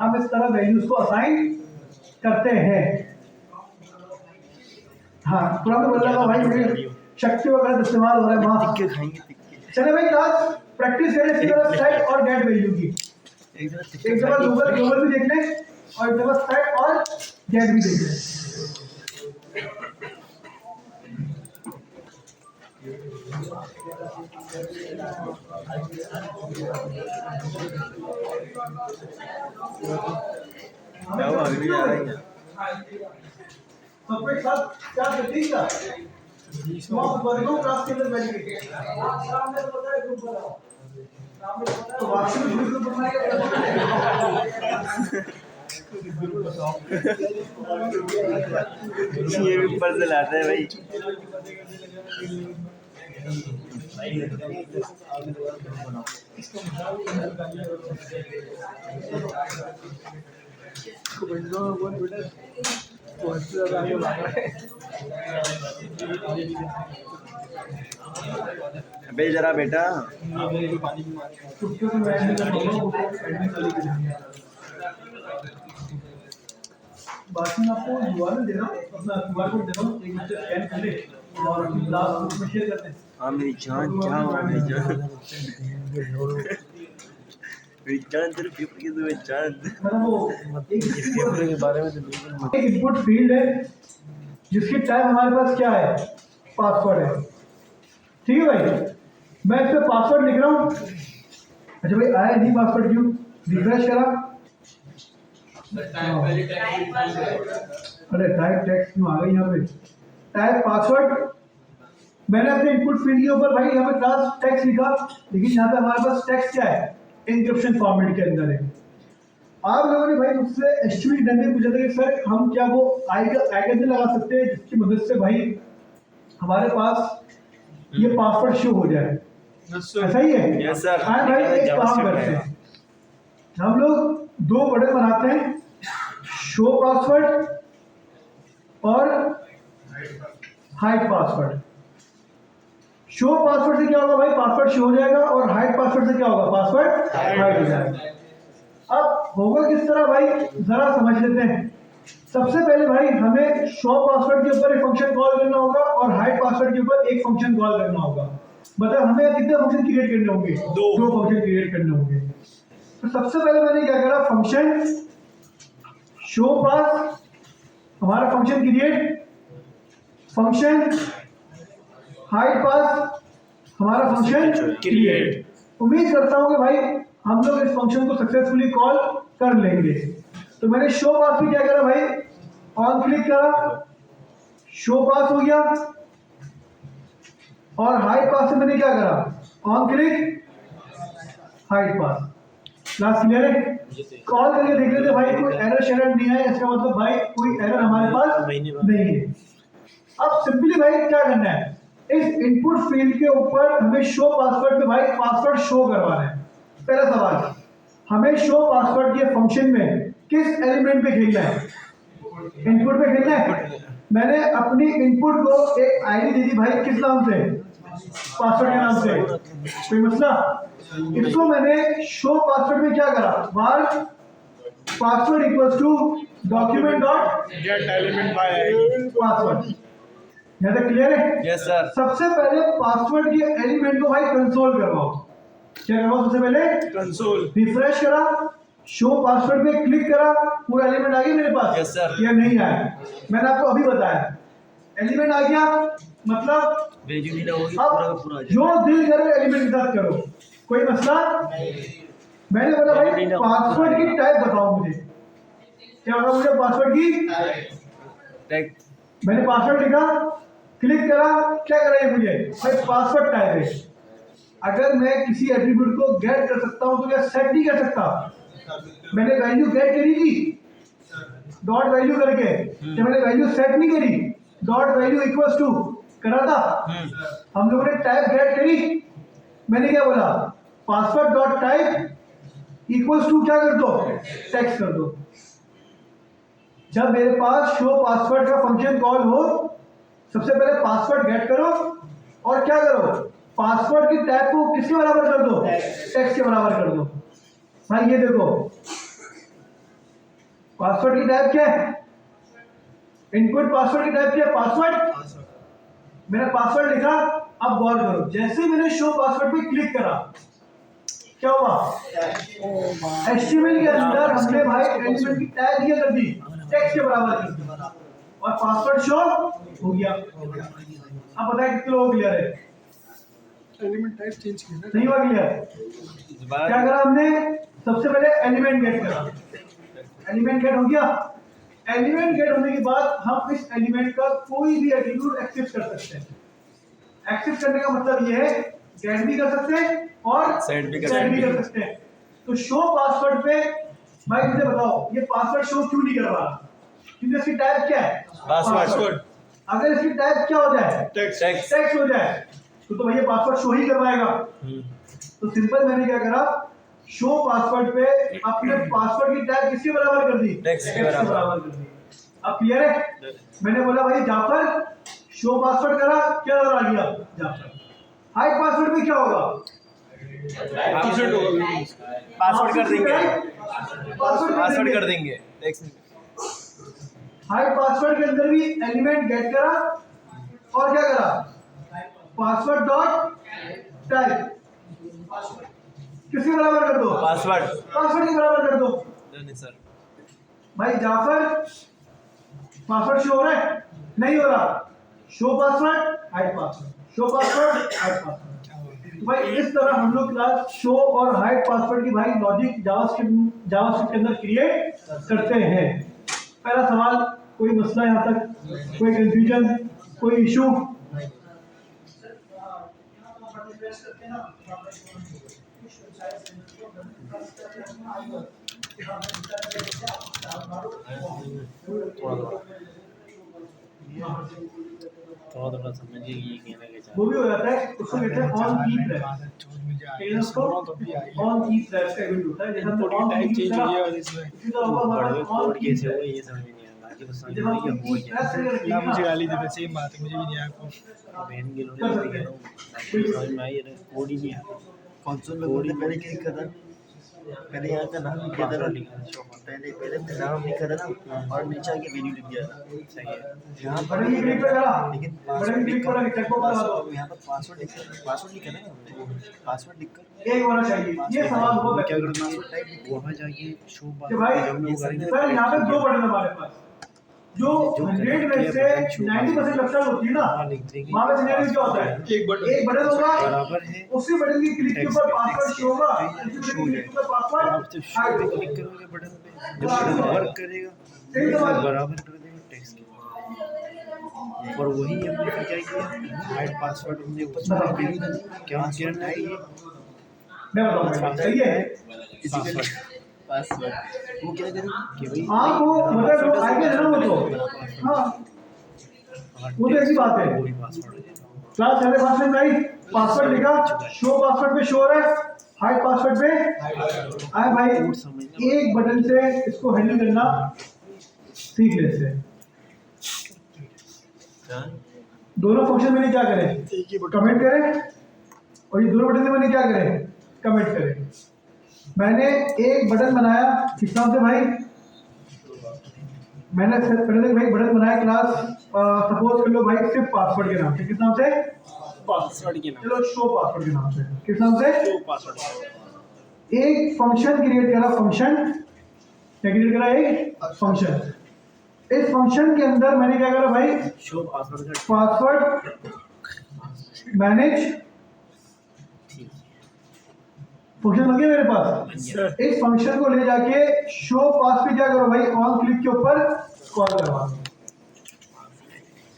हम इस तरह वैल्यूज को असाइन करते हैं। हाँ थोड़ा तो बोल रहा था भाई, शक्ति वगैरह इस्तेमाल हो रहा है वहाँ। चले भाई क्लास प्रैक्टिस करें इसकी तरह सेट और गेट वैल्यू की। एक दफा ग्लोबल भी देख लें और एक दफा सेट और गेट भी देख लें। अभी आ रही है सबके साथ क्या ठीक था, वर्गों क्लास के अंदर बैठ के तो वाक्य में ग्रुप बनाएगा। ये भी ऊपर से लाता है भाई। अबे जरा बेटा बाकी मैं आपको URL दे रहा हूँ, अपना QR कोड दे रहा हूँ, एक मिनट स्कैन कर ले और लास्ट ग्रुप में शेयर करते हैं। हाँ मेरी जान, क्या हो मेरी जान, मेरी जान तेरे पेपर की तुम्हें जान। मतलब वो एक के बारे में तो एक इनपुट फील्ड है जिसकी टाइप हमारे पास क्या है, पासवर्ड है। ठीक है भाई, मैं इस पे पासवर्ड लिख रहा हूँ। अच्छा भाई आया नहीं पासवर्ड, क्यों? रिफ्रेश करा, अरे टाइप टेक्स्ट क्यों आ गई यहाँ पे, टाइप पासवर्ड। मैंने अपने इनपुट फील्ड के ऊपर भाई यहाँ पे क्लास टेक्स्ट लिखा, लेकिन यहाँ पे हमारे पास टेक्स्ट क्या है, एन्क्रिप्शन फॉर्मेट के अंदर है। आप लोगों ने भाई मुझसे एचटीएमएल डन में पूछा था कि सर हम क्या वो आइकन लगा सकते हैं जिसकी मदद से भाई हमारे पास ये पासवर्ड शो हो जाए, ऐसा ही है? Yes sir. हाँ भाई एक काम करते हैं, हम लोग दो बटन बनाते हैं, शो पासवर्ड और हाइड पासवर्ड। शो पासवर्ड से क्या होगा भाई, पासवर्ड शो हो जाएगा, और हाइड पासवर्ड से क्या होगा, पासवर्ड हाइड हो जाएगा। अब होगा किस तरह भाई, जरा समझ लेते हैं। सबसे पहले भाई हमें शो पासवर्ड के ऊपर एक फंक्शन कॉल करना होगा और हाइड पासवर्ड के ऊपर एक फंक्शन कॉल करना होगा। मतलब हमें कितने फंक्शन क्रिएट करने होंगे, दो फंक्शन क्रिएट करने होंगे। तो सबसे पहले मैंने क्या करा, फंक्शन शो पास हमारा फंक्शन क्रिएट, फंक्शन हाइड पास हमारा फंक्शन क्रिएट। उम्मीद करता हूं कि भाई हम लोग इस फंक्शन को सक्सेसफुली कॉल कर लेंगे। तो मैंने शो पास भी क्या करा भाई, ऑन क्लिक करा, शो पास हो गया, और हाइड पास से मैंने क्या करा, on click height pass. Class clear है? कॉल करके देख लेते भाई कोई एरर शेरर नहीं है, इसका मतलब भाई कोई एरर हमारे पास नहीं है। अब सिंपली भाई क्या करना है, इस इनपुट फील्ड के ऊपर हमें शो पासवर्ड में भाई पासवर्ड शो करवाना है। पहला सवाल, हमें शो पासवर्ड के फंक्शन में किस एलिमेंट पे खेलना है? इनपुट पे खेलना है। मैंने अपनी इनपुट को एक आईडी दे दी भाई, किस नाम से? पासवर्ड के नाम से। कोई मसला? इसको मैंने शो पासवर्ड में क्या करा, var password equals to document dot get element by password. यहाँ तक क्लियर है? Yes sir. सबसे पहले पासवर्ड के एलिमेंट को भाई कंसोल करवाओ। क्या करवाओ? सबसे पहले कंसोल रिफ्रेश करा, शो पासवर्ड पे क्लिक करा, पूरा एलिमेंट आ गया मेरे पास। Yes sir. या नहीं आया? मैंने आपको अभी बताया एलिमेंट आ गया, मतलब अब जो दिल करे एलिमेंट के साथ करो, कोई मसला। मैंने बोला भाई पासवर्ड की टाइप बताओ मुझे। क्या बताओ मुझे पासवर्ड की? टैग। मैंने पासवर्ड लिखा, क्लिक करा, क्या करा ये मुझे भाई पासवर्ड टाइप है। अगर मैं किसी एट्रीब्यूट को गेट कर सकता हूं तो क्या सेट नहीं कर सकता? मैंने वैल्यू गेट करी थी डॉट वैल्यू करके, जब मैंने वैल्यू सेट नहीं करी, डॉट वैल्यू इक्वल्स टू करा था, हम लोगों ने टाइप गेट करी। मैंने क्या बोला, password dot type equals to क्या कर दो, टेक्स्ट कर दो। जब मेरे पास शो पासवर्ड का फंक्शन कॉल हो, सबसे पहले पासवर्ड गेट करो और क्या करो, पासवर्ड की टाइप को किसके बराबर कर दो, टेक्स्ट के बराबर कर दो। भाई ये देखो पासवर्ड की टाइप क्या है, इनपुट पासवर्ड की टाइप क्या है, पासवर्ड। मैंने पासवर्ड लिखा, अब गौर करो, जैसे मैंने शो पासवर्ड पे क्लिक करा क्या हुआ, HTML के अंदर हमने भाई एलिमेंट की टैग क्या कर दी, टेक्स्ट के बराबर कर दी और पासवर्ड शो हो गया। अब बताए कितने लोगों को क्लियर है? एलिमेंट टाइप चेंज किया नहीं हुआ क्लियर? क्या करा हमने, सबसे पहले एलिमेंट गेट करा, एलिमेंट गेट हो गया। एलिमेंट गेट होने के बाद हम इस एलिमेंट का कोई भी एट्रीब्यूट एक्सेस कर सकते हैं। एक्सेस करने का मतलब ये है गेट भी कर सकते हैं और सेट भी कर सकते हैं। तो शो पासवर्ड पे भाई मुझे बताओ ये पासवर्ड शो क्यों नहीं कर रहा? क्योंकि इसकी टाइप क्या है, पासवर्ड। अगर इसकी टाइप क्या हो जाए, टेक्स्ट। टेक्स्ट हो जाए तो भैया पासवर्ड शो ही करवाएगा। तो सिंपल मैंने क्या करा, शो पासवर्ड पे अपने पासवर्ड की टाइप किसके बराबर कर दी, टेक्स्ट के बराबर कर दी। अब क्लियर है? मैंने बोला भाई जाफर शो पासवर्ड करा, क्या आ गया जाफर। हाइड पासवर्ड में क्या होगा, पासवर्ड कर देंगे, पासवर्ड कर देंगे। हाइड पासवर्ड के अंदर भी एलिमेंट गेट करा और क्या करा, पासवर्ड डॉट टाइप किसके बराबर कर दो, पासवर्ड के बराबर कर दो। सर। भाई जाफर पासवर्ड शो हो रहा है, नहीं हो रहा, show password hide password, show password hide password. तो भाई इस तरह हम लोग क्लास शो और हाइड पासवर्ड की भाई लॉजिक जावास्क्रिप्ट के अंदर क्रिएट करते हैं। पहला सवाल, कोई मसला यहाँ तक, कोई कंफ्यूजन, कोई इशू? थोड़ा समझिए ये कहना क्या चाह वो भी हो जाता है, उसको कहते हैं on keep wrap. On keep wrap का इवेंट होता है, जैसे हमने ऑन टाइप कीप चेंज करा, हो गया और इसमें इसी तरह होगा हमारा रहे ऑन कोड कीप कैसे रैप। हुआ ये समझ में नहीं आया बाकी बस समझ जब में हम नहीं कीप क्या रैप से ना रखेंगे मुझे ना, गाली देते, सेम बात है, मुझे भी नहीं आया आपको बहन के लोग समझ में आई है कोड ही नहीं आया कौन लोगों ने पहले क्या करा, पहले यहाँ का नाम लिखा था ना, पहले नाम लिखा था ना और नीचे आके वैल्यू लिख दिया था। सही है यहाँ पर बटन की क्लिक पे करा, लेकिन बटन की क्लिक करा, चेक बॉक्स लगा दो, यहाँ पर पासवर्ड लिखा है ना, पासवर्ड लिखकर एक होना चाहिए। ये सवाल बहुत क्या अच्छा करना वहाँ जाके शो कि भाई जब लोग करेंगे सर यहाँ पे दो बटन हमारे पास, जो 100 में से 90% लक्षण होती है ना, वहाँ पे सिनेरियो क्या होता है, एक बटन होगा, बराबर है उसी बटन की क्लिक के ऊपर पासवर्ड शो होगा, उसी बटन की क्लिक के ऊपर आप पासवर्ड जब शो पे क्लिक करोगे बटन पे, जब बटन वर्क करेगा तो बराबर कर देगा टेक्स्ट के। और वही हमने फिर क्या किया, हाइड पासवर्ड हमने ऊपर क्या किया है ये मैं बताऊंगा, सही है। वो क्या करेंगे आपको मतलब जो आइडिया है ना वो तो, हाँ वो तो ऐसी बात है। क्लास पहले पासवर्ड में आई, पासवर्ड लिखा, शो पासवर्ड पे शो हो रहा है, हाइड पासवर्ड पे आए भाई। एक बटन से इसको हैंडल करना सीख लेते हैं। दोनों फंक्शन मैंने क्या करें, कमेंट करें, और ये दोनों बटन से मैंने क्या करें, कमेंट करें। मैंने एक बटन बनाया किस नाम से भाई, मैंने पहले भाई बटन बनाया क्लास सपोज कर लो भाई सिर्फ पासवर्ड के नाम से, किस नाम से, पासवर्ड के नाम, चलो शो पासवर्ड के नाम से, किस नाम से, शो पासवर्ड। एक फंक्शन क्रिएट करा, फंक्शन क्या क्रिएट करा, एक फंक्शन। इस फंक्शन के अंदर मैंने क्या करा भाई, show password password manage function बन गया मेरे पास। इस फंक्शन को ले जाके शो पास पे क्या करो भाई, ऑन क्लिक के ऊपर कॉल करवा।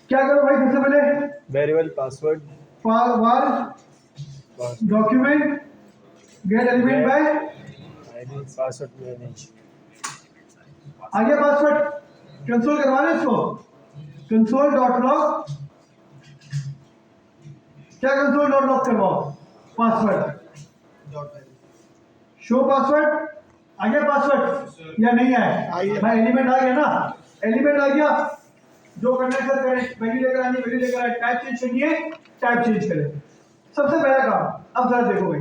क्या करो भाई, सबसे पहले variable password var document get element by ID password manage, आ गया पासवर्ड, कंसोल करवाना इसको, कंसोल डॉट लॉग, क्या कंसोल डॉट लॉग करवाओ, पासवर्ड शो पासवर्ड। आ गया पासवर्ड या नहीं आया भाई, एलिमेंट आ गया ना, एलिमेंट आ गया, जो करना है सर करें, वैल्यू लेकर आनी, वैल्यू लेकर आए, टाइप चेंज करिए, टाइप चेंज करें, सबसे पहला काम। अब जरा देखो भाई,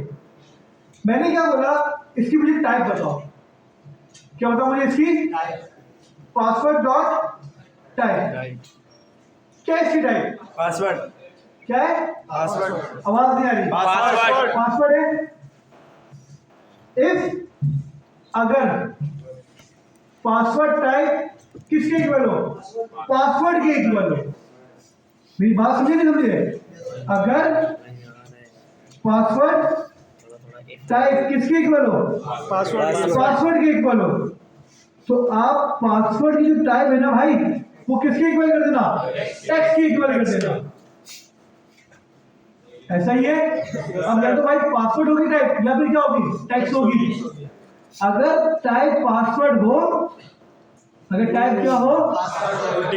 मैंने क्या बोला, इसकी मुझे टाइप बताओ, क्या बताओ मुझे इसकी, पासवर्ड डॉट टाइप, क्या है इसकी टाइप, पासवर्ड, क्या है, पासवर्ड, आवाज नहीं आ रही, पासवर्ड, पासवर्ड है। इफ अगर पासवर्ड टाइप किसके इक्वल हो, पासवर्ड के इक्वल हो, मेरी बात समझे नहीं समझे, अगर पासवर्ड टाइप किसके इक्वल हो, पासवर्ड के इक्वल हो, तो आप पासवर्ड की जो टाइप है ना भाई, वो किसके इक्वल कर देना, टेक्स्ट के इक्वल कर देना, ऐसा ही है। अब या तो भाई पासवर्ड होगी टाइप, या फिर क्या होगी, टेक्स्ट होगी। अगर टाइप पासवर्ड हो, अगर टाइप क्या हो,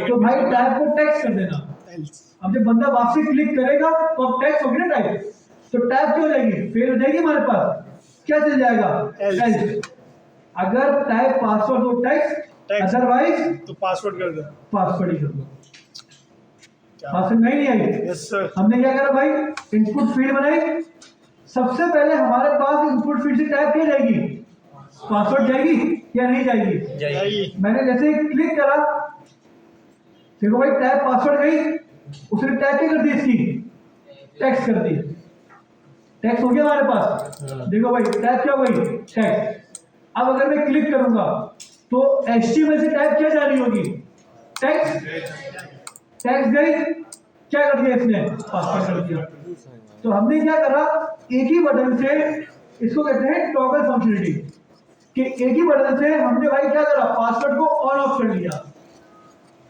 तो भाई टाइप को टेक्स्ट कर देना। अब जब बंदा वापसी क्लिक करेगा तो अब टेक्स्ट होगी ना टाइप, तो टाइप क्या हो जाएगी, फेल हो जाएगी, हमारे पास क्या चल जाएगा, एल्स। अगर टाइप पासवर्ड हो टेक्स्ट, अदरवाइज तो पासवर्ड कर दो, पासवर्ड ही कर दो। बात समझ नहीं आई, यस सर। हमने क्या करा भाई, इनपुट फील्ड बनाई, सबसे पहले हमारे पास इनपुट फील्ड से टाइप क्या जाएगी, पासवर्ड जाएगी या नहीं जाएगी, मैंने जैसे ही क्लिक करा, देखो भाई टाइप पासवर्ड गई, उसने टाइप क्या कर दी, इसकी टेक्स्ट कर दी, टेक्स्ट हो गया हमारे पास। देखो भाई टाइप क्या हो गई, टेक्स्ट। अब अगर मैं क्लिक करूंगा तो HTML से टाइप क्या जा रही होगी, टेक्स्ट, टेक्स्ट गई, क्या कर दिया इसने, पासवर्ड कर दिया। तो हमने क्या करा, एक ही बटन से, इसको कहते हैं टॉगल फंक्शनलिटी, कि एक ही बटन से हमने भाई क्या करा, पासवर्ड को ऑन ऑफ कर दिया,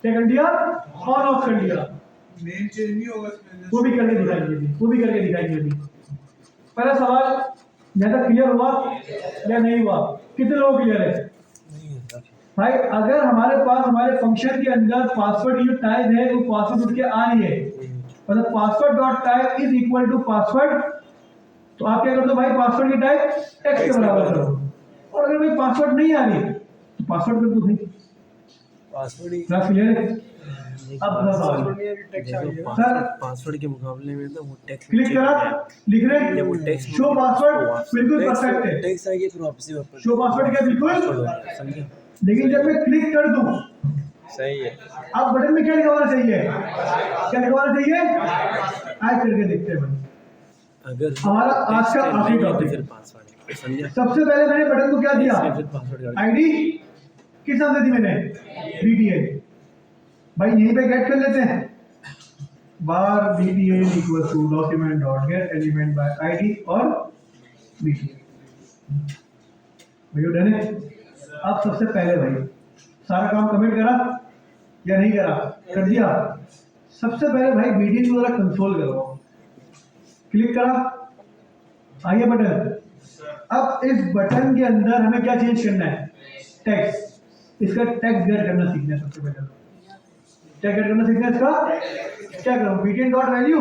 क्या कर दिया, ऑन ऑफ कर दिया। नेम चेंज नहीं होगा, वो भी करके दिखाएंगे अभी, वो भी करके दिखाएंगे अभी। पहला सवाल ज्यादा क्लियर हुआ या नहीं हुआ, कितने लोग क्लियर है भाई। अगर हमारे पास हमारे फंक्शन के अंदर पासवर्ड की जो टाइप है वो पासवर्ड उठ के आ रही है, मतलब password dot type is equal to password, तो आप क्या कर दो भाई, पासवर्ड की टाइप टेक्स्ट के बराबर करो। और अगर भाई पासवर्ड नहीं आ रही तो पासवर्ड कर दो भाई, पासवर्ड ही क्लास क्लियर है। अब सर पासवर्ड के मुकाबले में तो वो टेक्स्ट क्लिक करा, लिख रहे शो पासवर्ड, बिल्कुल परफेक्ट है, टेक्स्ट आ गया, फिर वापस से वापस शो पासवर्ड क्या बिल्कुल, समझे। लेकिन जब मैं क्लिक कर दूं, सही है। अब बटन में क्या लिखा होना चाहिए, क्या लिखा होना चाहिए, आज करके देखते हैं भाई। अगर हमारा आज का आखिरी तो टॉपिक, फिर पासवर्ड समझे, सबसे पहले मैंने बटन को क्या दिया, फिर पासवर्ड आईडी किस नाम से दी मैंने, BTN। भाई यहीं पे गेट कर लेते हैं, बार BTN equal to document dot get element by ID और BTN। भैया डन है। अब सबसे पहले भाई सारा काम कमेंट करा या नहीं करा, कर दिया। सबसे पहले भाई BTN को जरा कंसोल करो, क्लिक करा, आइए बटन, अब इस बटन के अंदर हमें क्या चेंज करना है? टेक्स्ट। इसका टेक्स्ट गेट करना सीखना है सबसे पहले। क्या गेट करना सीखना है इसका? क्या करूं? BTN dot value.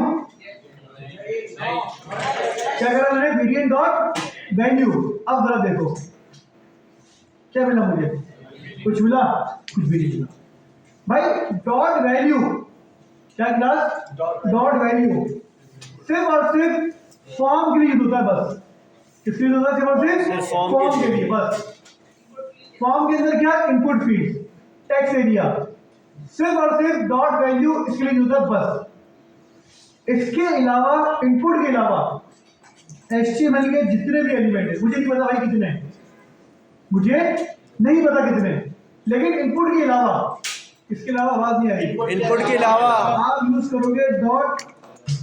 क्या करा मैंने? BTN dot value. अब जरा देखो क्या मिला मुझे? कुछ मिला? कुछ भी नहीं मिला भाई। डॉट वैल्यू क्या क्लास? डॉट वैल्यू सिर्फ और सिर्फ फॉर्म के लिए यूज होता है बस। किसके लिए होता है? सिर्फ और सिर्फ फॉर्म के लिए बस। फॉर्म के अंदर क्या? इनपुट फील्ड, टेक्स्ट एरिया, सिर्फ और सिर्फ डॉट वैल्यू इसके लिए यूज होता है बस। इसके अलावा इनपुट के अलावा HTML के जितने भी एलिमेंट है, मुझे नहीं पता भाई कितने हैं, मुझे नहीं पता कितने, लेकिन इनपुट के अलावा, इसके अलावा आवाज नहीं आएगी। इनपुट के अलावा आप यूज करोगे dot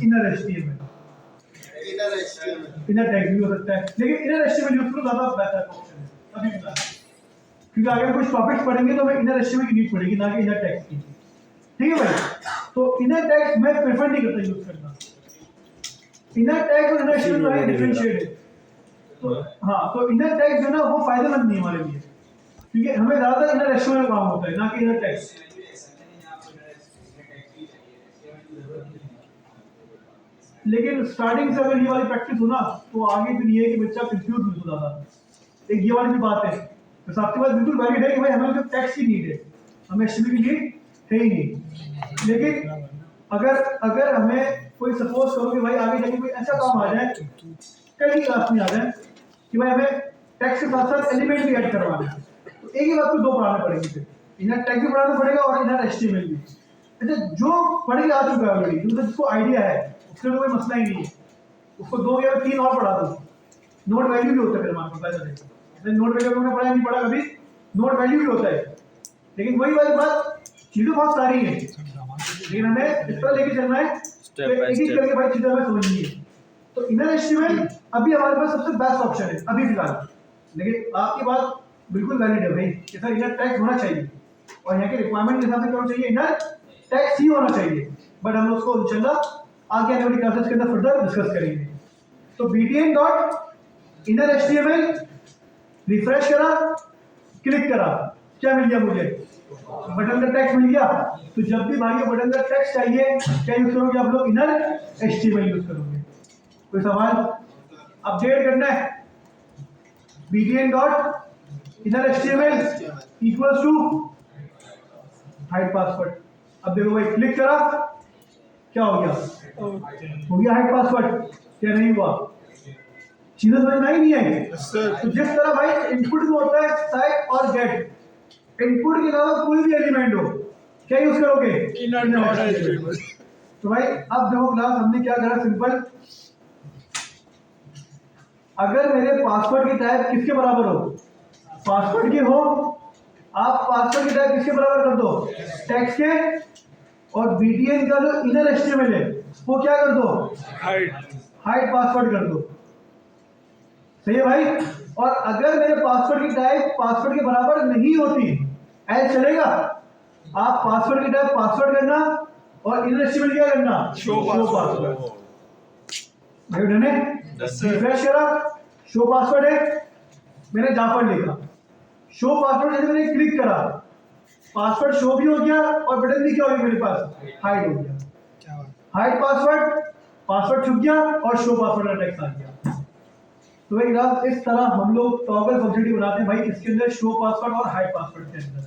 inner HTML। Inner tag भी हो सकता है, लेकिन इनर HTML यूज करो ज्यादा बेहतर ऑप्शन है अभी भी, क्योंकि आगे कुछ टॉपिक्स पढ़ेंगे तो हमें इनर HTML की नीड पड़ेगी, ना कि इनर टैग्स की। ठीक है भाई? तो इनर टैग्स मैं प्रेफर नहीं करता यूज करना। इनर टैग और इनर HTML में डिफरेंशिएट है। तो हाँ, तो इनर टैग जो ना वो फायदेमंद नहीं है हमारे लिए, क्योंकि हमें ज्यादातर इनर HTML का काम होता है, ना कि इनर टैग्स। लेकिन स्टार्टिंग से अगर ये वाली प्रैक्टिस हो ना, तो आगे फिर ये है कि बच्चा कंफ्यूज नहीं हो ज्यादा। एक ये वाली भी बात है, तो आपके पास बिल्कुल वैलिड है कि भाई हमें जो टैक्स की नीड है, हमें HTML की नीड है ही नहीं। लेकिन अगर हमें कोई सपोज करो कि भाई आगे जाके कोई ऐसा काम आ जाए, कल की क्लास में आ जाए कि भाई हमें टैक्स के साथ साथ एलिमेंट भी ऐड करवाना है, तो एक ही बात को दो पढ़ाने पड़ेंगे। फिर इनर टैग भी पढ़ाना पड़ेगा और इनर HTML भी। अच्छा, जो पढ़ के आ चुका है ऑलरेडी, जिसको आइडिया है, उसके लिए कोई मसला ही नहीं है। उसको 2 या 3 और पढ़ा दो। नोट वैल्यू भी होता है फिर हमारे पास, ऐसा नोट वैल्यू हमने पढ़ा नहीं पढ़ा कभी, नोट वैल्यू भी होता है। लेकिन वही वाली बात, चीजें बहुत सारी हैं, लेकिन हमें इस तरह लेके चलना है, एक एक करके भाई चीजें हमें समझनी है। तो इनर HTML अभी हमारे पास सबसे बेस्ट ऑप्शन है अभी फिलहाल। लेकिन आपकी बात बिल्कुल वैलिड है भाई कि सर इनर टैग होना चाहिए, और यहाँ के रिक्वायरमेंट के हिसाब से क्या होना चाहिए? इनर टैग ही होना चाहिए। बट हम उसको इंशाल्लाह आगे आने वाली क्लासेस के अंदर फर्दर डिस्कस करेंगे। तो BTN dot inner HTML refresh करा, क्लिक करा, क्या मिल गया मुझे? बटन का टेक्स्ट मिल गया। तो जब भी भाई बटन का टेक्स्ट चाहिए, क्या यूज करोगे आप लोग? इनर HTML यूज करोगे। कोई सवाल? अपडेट करना है, BTN dot inner HTML equals to hide password. अब देखो भाई, क्लिक करा, क्या हो गया? हो गया हाइड पासवर्ड। क्या नहीं हुआ? चीजें समझ में आई नहीं आई? तो जिस तरह भाई इनपुट में होता है सेट और गेट, इनपुट के अलावा कोई भी एलिमेंट हो, क्या यूज करोगे? इनर। तो भाई अब देखो क्लास हमने क्या करा, सिंपल। अगर मेरे पासवर्ड की टाइप किसके बराबर हो? पासवर्ड के हो, आप पासवर्ड की टाइप किसके बराबर कर दो? टेक्स्ट के। और BTN का जो इनर HTML है वो क्या कर दो? हाइड पासवर्ड कर दो। सही है भाई? और अगर मेरे पासवर्ड की टाइप पासवर्ड के बराबर नहीं होती, ऐसे चलेगा? आप पासवर्ड की टाइप पासवर्ड करना और इनर HTML क्या करना? Show password. भाई डन है? रिफ्रेश करा, शो पासवर्ड है, मैंने जाफर लिखा, शो पासवर्ड जैसे मैंने क्लिक करा, पासवर्ड शो भी हो गया और बटन भी क्या हो गया मेरे पास? हाइड हो गया। हाइड पासवर्ड, पासवर्ड छुप गया और शो पासवर्ड का टेक्स्ट आ गया। तो भाई ग्राफ इस तरह हम लोग टॉगल फंक्शनलिटी बनाते हैं भाई, इसके अंदर शो पासवर्ड और हाइड पासवर्ड के अंदर।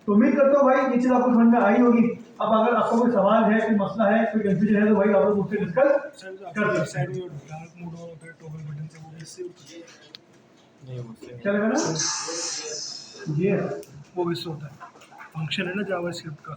तो उम्मीद करता हूँ भाई ये चीज आपको समझ में आई होगी। अब अगर आपको कोई सवाल है, कोई मसला है, कोई कंफ्यूजन है, तो भाई आप लोग मुझसे डिस्कस कर सकते हैं। डार्क मोड होता है टॉगल बटन से, वो भी इससे क्या लगा ना? ये वो भी होता है, फंक्शन है ना जावास्क्रिप्ट का।